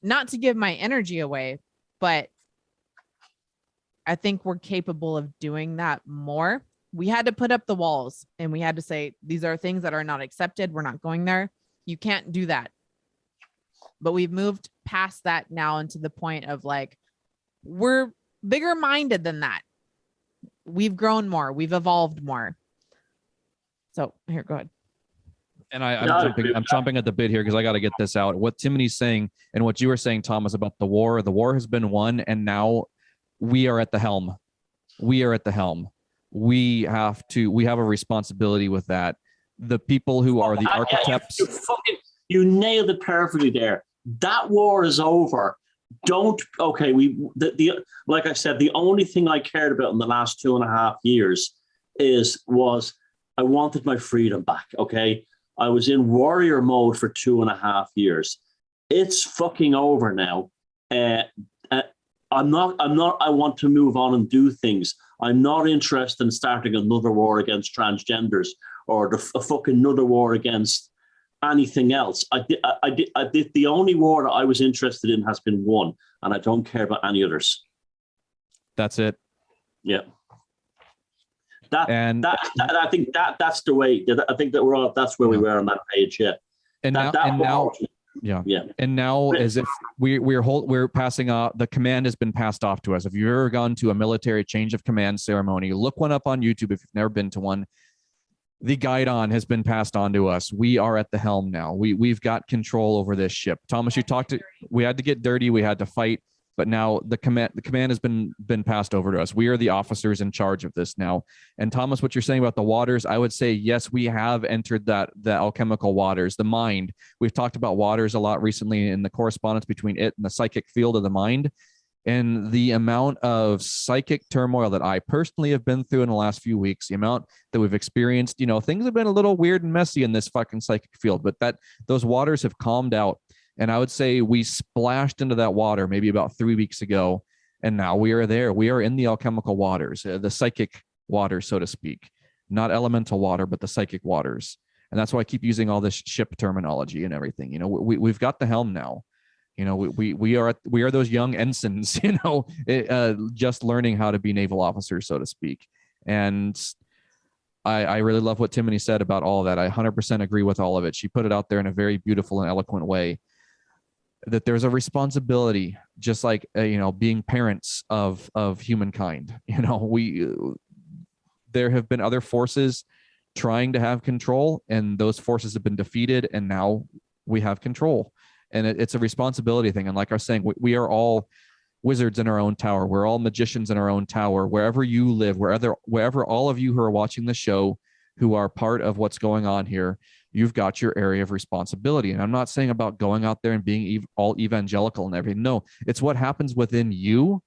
Not to give my energy away, but I think we're capable of doing that more. We had to put up the walls and we had to say, these are things that are not accepted. We're not going there. You can't do that. But we've moved past that now into the point of like, we're bigger minded than that. We've grown more. We've evolved more. So here, go ahead. And I'm chomping at the bit here because I got to get this out. What Timothy's saying and what you were saying, Thomas, about the war has been won, and now we are at the helm. We are at the helm. We have a responsibility with that. The people who are the archetypes. You nailed it perfectly there. That war is over. Like I said, the only thing I cared about in the last 2.5 years was I wanted my freedom back. Okay. I was in warrior mode for 2.5 years. It's fucking over now. I want to move on and do things. I'm not interested in starting another war against transgenders or a fucking another war against anything else. I did the only war that I was interested in has been won, and I don't care about any others. That's it. Yeah. I think that's the way. I think that that's where we were on that page. Yeah. And now, as if we're passing the command has been passed off to us. If you've ever gone to a military change of command ceremony, look one up on YouTube if you've never been to one. The guidon has been passed on to us. We are at the helm now. We've got control over this ship. Thomas, you talked to, we had to get dirty, we had to fight, but now the command has been passed over to us. We are the officers in charge of this now. And Thomas, what you're saying about the waters, I would say yes, we have entered the alchemical waters, the mind. We've talked about waters a lot recently in the correspondence between it and the psychic field of the mind. And the amount of psychic turmoil that I personally have been through in the last few weeks, the amount that we've experienced, things have been a little weird and messy in this fucking psychic field, but those waters have calmed out. And I would say we splashed into that water maybe about 3 weeks ago. And now we are there. We are in the alchemical waters, the psychic waters, so to speak, not elemental water, but the psychic waters. And that's why I keep using all this ship terminology and everything. We've got the helm now. We are those young ensigns, just learning how to be naval officers, so to speak. And I really love what Timony said about all of that. I 100% agree with all of it. She put it out there in a very beautiful and eloquent way, that there's a responsibility, just like, being parents of humankind. There have been other forces trying to have control, and those forces have been defeated, and now we have control. And it's a responsibility thing. And like I was saying, we are all wizards in our own tower. We're all magicians in our own tower. Wherever you live, wherever all of you who are watching the show, who are part of what's going on here, you've got your area of responsibility. And I'm not saying about going out there and being all evangelical and everything. No, it's what happens within you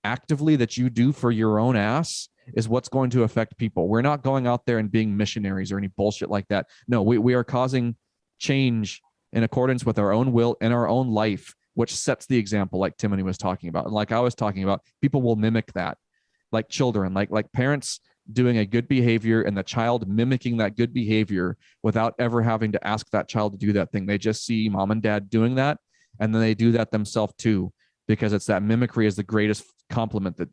actively that you do for your own ass is what's going to affect people. We're not going out there and being missionaries or any bullshit like that. No, we are causing change in accordance with our own will and our own life, which sets the example, like Timony was talking about. And like I was talking about, people will mimic that, like children, like parents doing a good behavior and the child mimicking that good behavior without ever having to ask that child to do that thing. They just see mom and dad doing that, and then they do that themselves too, because it's that mimicry is the greatest compliment that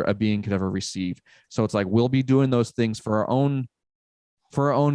a being could ever receive. So it's like, we'll be doing those things for our own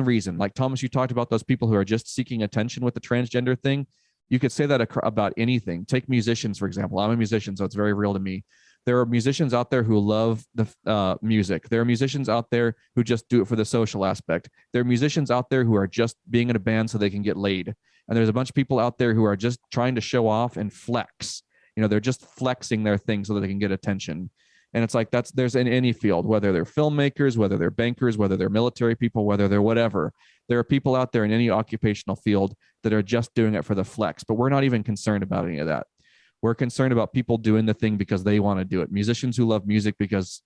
reason. Like Thomas, you talked about those people who are just seeking attention with the transgender thing. You could say that about anything. Take musicians, for example. I'm a musician, so it's very real to me. There are musicians out there who love the music. There are musicians out there who just do it for the social aspect. There are musicians out there who are just being in a band so they can get laid. And there's a bunch of people out there who are just trying to show off and flex. They're just flexing their thing so that they can get attention. And it's like, there's in any field, whether they're filmmakers, whether they're bankers, whether they're military people, whether they're whatever. There are people out there in any occupational field that are just doing it for the flex, but we're not even concerned about any of that. We're concerned about people doing the thing because they want to do it. Musicians who love music because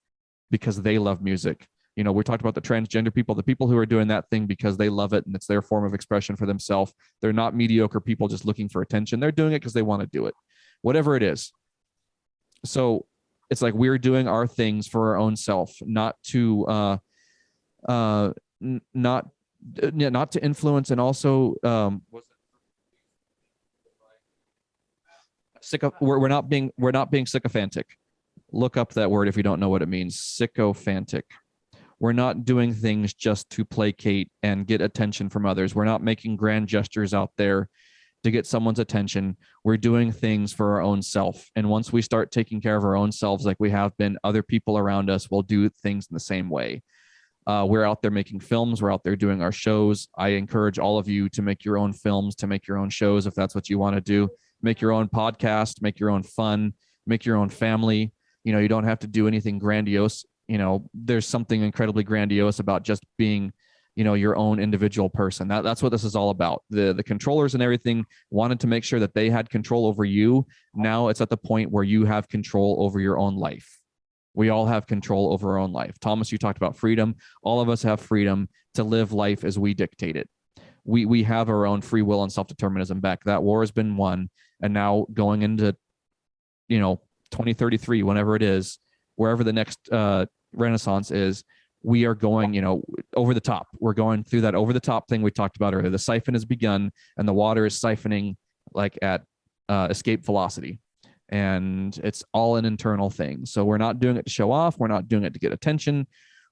they love music. We talked about the transgender people, the people who are doing that thing because they love it and it's their form of expression for themselves. They're not mediocre people just looking for attention. They're doing it because they want to do it, whatever it is. So it's like, we're doing our things for our own self, not to influence, and also we're not being sycophantic. Look up that word if you don't know what it means. Sycophantic. We're not doing things just to placate and get attention from others. We're not making grand gestures out there to get someone's attention. We're doing things for our own self. And once we start taking care of our own selves like we have been, other people around us will do things in the same way. We're out there making films. We're out there doing our shows. I encourage all of you to make your own films, to make your own shows if that's what you want to do. Make your own podcast, make your own fun, make your own family. You don't have to do anything grandiose. There's something incredibly grandiose about just being your own individual person. That's what this is all about. The controllers and everything wanted to make sure that they had control over you. Now it's at the point where you have control over your own life. We all have control over our own life. Thomas, you talked about freedom. All of us have freedom to live life as we dictate it. We have our own free will and self-determinism back. That war has been won. And now going into, 2033, whenever it is, wherever the next renaissance is, we are going, over the top. We're going through that over the top thing we talked about earlier. The siphon has begun and the water is siphoning like at escape velocity. And it's all an internal thing. So we're not doing it to show off. We're not doing it to get attention.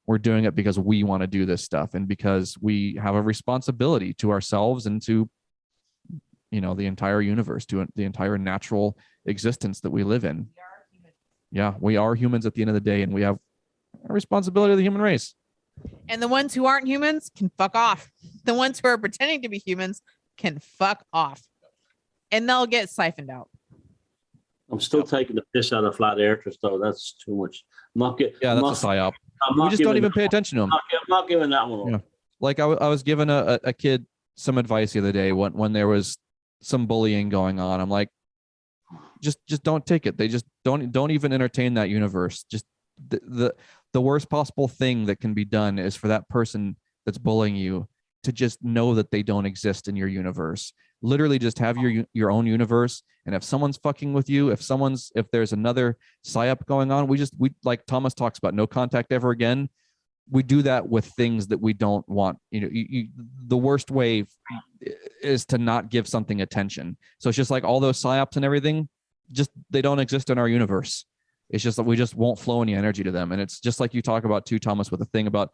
We're doing it because we want to do this stuff and because we have a responsibility to ourselves and to, the entire universe, to the entire natural existence that we live in. Yeah, we are humans at the end of the day, and we have a responsibility to the human race. And the ones who aren't humans can fuck off. The ones who are pretending to be humans can fuck off. And they'll get siphoned out. I'm still taking the piss out of flat earthers, though. That's too much. That's a psyop. We just don't even pay attention to them. I'm not giving that one up. Yeah. Like I was giving a kid some advice the other day when there was some bullying going on. I'm like, just don't take it. They just don't even entertain that universe. Just the worst possible thing that can be done is for that person that's bullying you to just know that they don't exist in your universe. Literally just have your own universe. And if someone's fucking with you, if there's another psyop going on, we like Thomas talks about, no contact ever again. We do that with things that we don't want. The worst way is to not give something attention. So it's just like all those psyops and everything, just they don't exist in our universe. It's just that we just won't flow any energy to them. And it's just like you talk about too, Thomas, with the thing about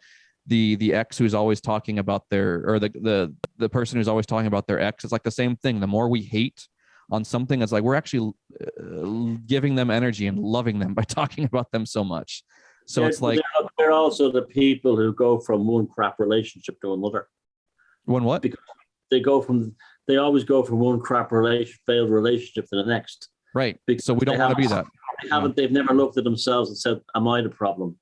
the ex who's always talking about the person who's always talking about their ex. It's like the same thing. The more we hate on something, it's like we're actually giving them energy and loving them by talking about them so much. So it's like they're also the people who go from one crap relationship to another. One what? Because they always go from one crap failed relationship to the next. Right. Because so we don't want to be that. They've never looked at themselves and said, "Am I the problem?"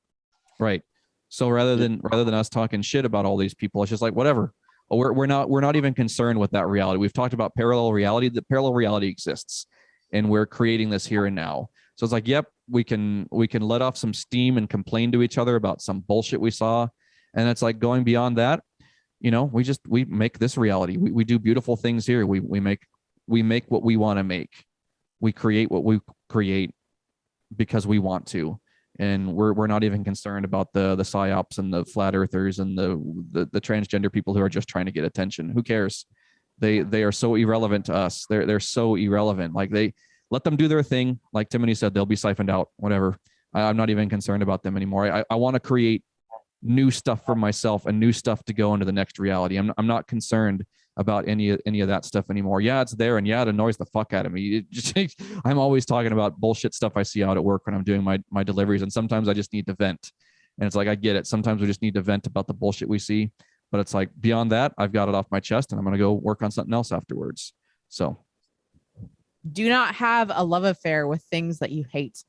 Right. So rather than us talking shit about all these people, it's just like whatever. We're not even concerned with that reality. We've talked about parallel reality. The parallel reality exists, and we're creating this here and now. So it's like, yep, we can let off some steam and complain to each other about some bullshit we saw, and it's like going beyond that. We make this reality. We do beautiful things here. We make what we want to make. We create what we create because we want to. And we're not even concerned about the psyops and the flat earthers and the transgender people who are just trying to get attention. Who cares? They are so irrelevant to us. They're so irrelevant. Like, they let them do their thing. Like Timothy said, they'll be siphoned out, whatever. I'm not even concerned about them anymore. I want to create new stuff for myself and new stuff to go into the next reality. I'm not concerned about any of that stuff anymore. Yeah, it's there, and yeah, it annoys the fuck out of me. I'm always talking about bullshit stuff I see out at work when I'm doing my deliveries, and sometimes I just need to vent. And it's like, I get it. Sometimes we just need to vent about the bullshit we see, but it's like beyond that, I've got it off my chest, and I'm going to go work on something else afterwards. So, do not have a love affair with things that you hate.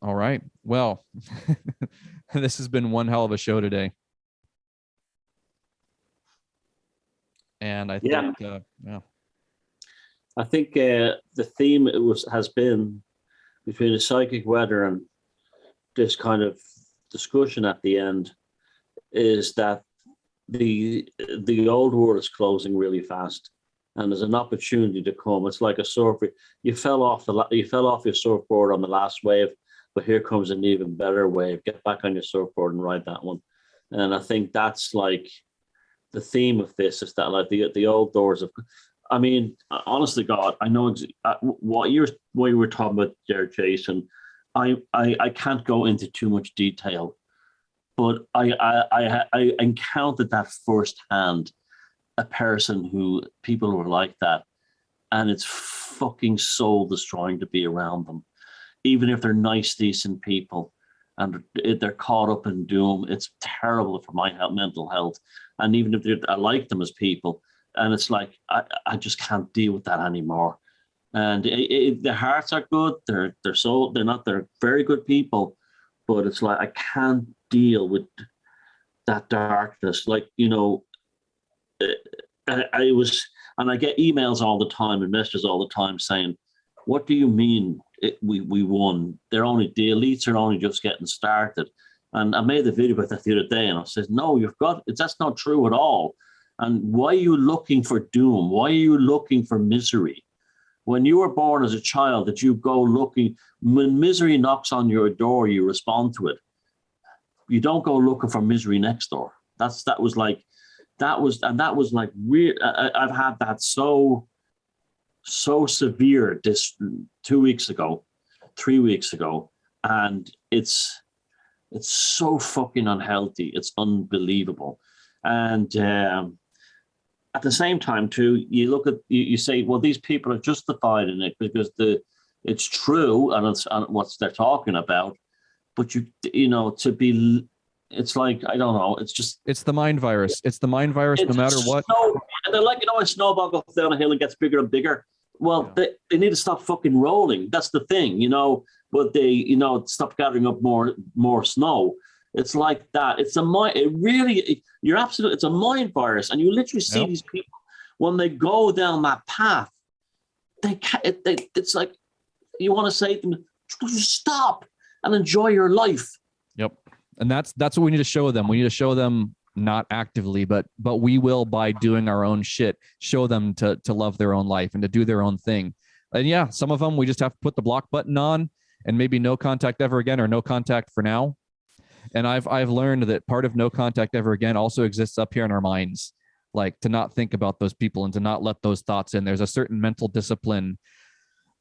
All right. Well, this has been one hell of a show today. And I think, I think the theme has been between the psychic weather and this kind of discussion at the end is that the old world is closing really fast, and there's an opportunity to come. It's like a surfer. You fell off your surfboard on the last wave, but here comes an even better wave. Get back on your surfboard and ride that one. And I think that's like the theme of this, is that like the old doors of, I mean, honestly, God, I know what you were talking about there, Jason. I can't go into too much detail, but I encountered that firsthand. People who are like that, and it's fucking soul destroying to be around them. Even if they're nice, decent people, and they're caught up in doom, it's terrible for my mental health. And even if I like them as people, and it's like, I just can't deal with that anymore. And their hearts are good. They're very good people, but it's like, I can't deal with that darkness. Like, I get emails all the time and messages all the time saying, what do you mean we won? The elites are only just getting started. And I made the video about that the other day, and I said, no, that's not true at all. And why are you looking for doom? Why are you looking for misery? When you were born as a child, that you go looking, when misery knocks on your door, you respond to it. You don't go looking for misery next door. That was like weird. I've had that so severe this 2 weeks ago, 3 weeks ago, and it's so fucking unhealthy. It's unbelievable. And at the same time too, you look at, you say, well, these people are justified in it because the it's true and it's and what they're talking about. But you know, to be, it's like, I don't know, it's just, It's the mind virus. It's the mind virus, no matter what. And they're like, you know, a snowball goes down a hill and gets bigger and bigger. Well, they need to stop fucking rolling. That's the thing, you know. But they, you know, stop gathering up more snow. It's like that. It's a mind. You're absolutely. It's a mind virus, and you literally see these people when they go down that path. It's like you want to say to them, just stop and enjoy your life. Yep. And that's what we need to show them. We need to show them, not actively, but we will, by doing our own shit, show them to love their own life and to do their own thing. And yeah, some of them we just have to put the block button on and maybe no contact ever again, or no contact for now. And I've learned that part of no contact ever again also exists up here in our minds, like to not think about those people and to not let those thoughts in. There's a certain mental discipline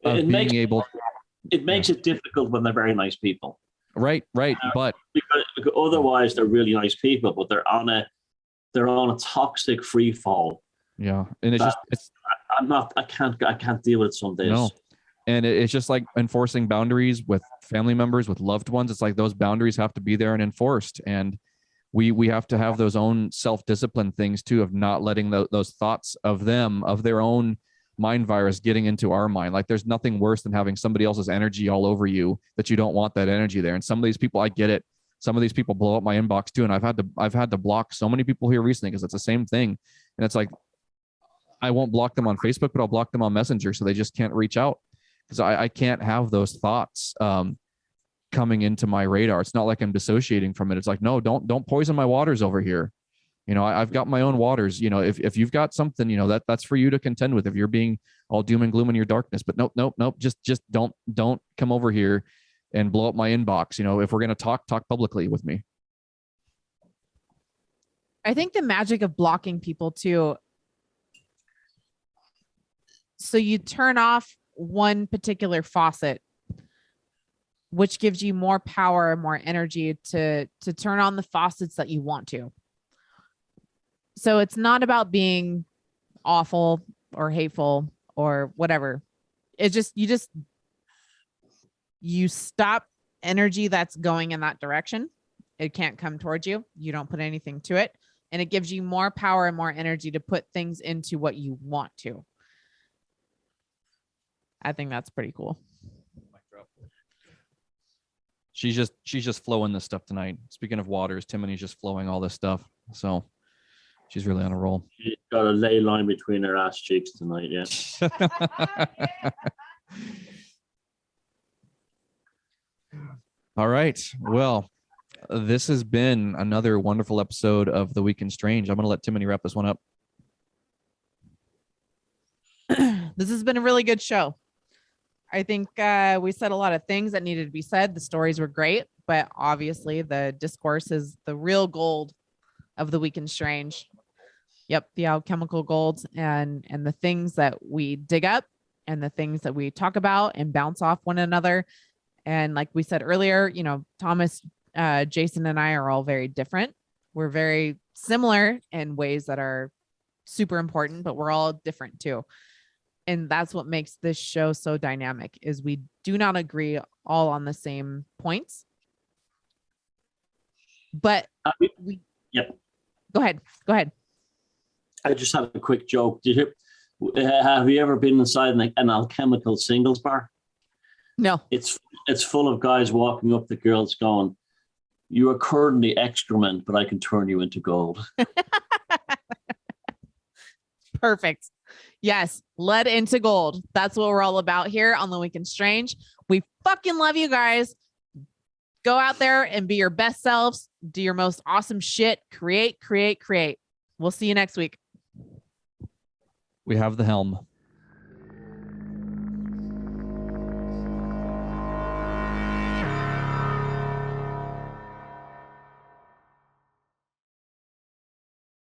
of it makes it difficult when they're very nice people. Right. But because otherwise they're really nice people, but they're on a toxic free fall. Yeah. And I can't deal with it some days. No. And it's just like enforcing boundaries with family members, with loved ones. It's like those boundaries have to be there and enforced. And we have to have those own self-discipline things too, of not letting those thoughts of their own mind virus getting into our mind. Like there's nothing worse than having somebody else's energy all over you that you don't want that energy there. And some of these people, I get it. Some of these people blow up my inbox too. And I've had to block so many people here recently because it's the same thing. And it's like, I won't block them on Facebook, but I'll block them on Messenger so they just can't reach out. Because I can't have those thoughts coming into my radar. It's not like I'm dissociating from it. It's like, no, don't poison my waters over here. You know, I've got my own waters. You know, if you've got something, you know, that's for you to contend with. If you're being all doom and gloom in your darkness, but nope. Just don't come over here and blow up my inbox. You know, if we're gonna talk publicly with me. I think the magic of blocking people too. So you turn off one particular faucet, which gives you more power and more energy to turn on the faucets that you want to. So it's not about being awful or hateful or whatever. It's just, you stop energy that's going in that direction. It can't come towards you. You don't put anything to it. And it gives you more power and more energy to put things into what you want to. I think that's pretty cool. She's just flowing this stuff tonight. Speaking of waters, Timony's just flowing all this stuff. So she's really on a roll. She's got a ley line between her ass cheeks tonight, yeah. All right. Well, this has been another wonderful episode of The Week in Strange. I'm going to let Timony wrap this one up. This has been a really good show. I think we said a lot of things that needed to be said. The stories were great, but obviously the discourse is the real gold of The Week in Strange. Yep, the alchemical gold and the things that we dig up and the things that we talk about and bounce off one another. And like we said earlier, you know, Thomas, Jason, and I are all very different. We're very similar in ways that are super important, but we're all different too. And that's what makes this show so dynamic, is we do not agree all on the same points. But Yep. Go ahead. I just had a quick joke. Have you ever been inside an alchemical singles bar? No. It's full of guys walking up to girls going, "You are currently excrement, but I can turn you into gold." Perfect. Yes, lead into gold. That's what we're all about here on The Week in Strange. We fucking love you guys. Go out there and be your best selves. Do your most awesome shit. Create. We'll see you next week. We have the helm.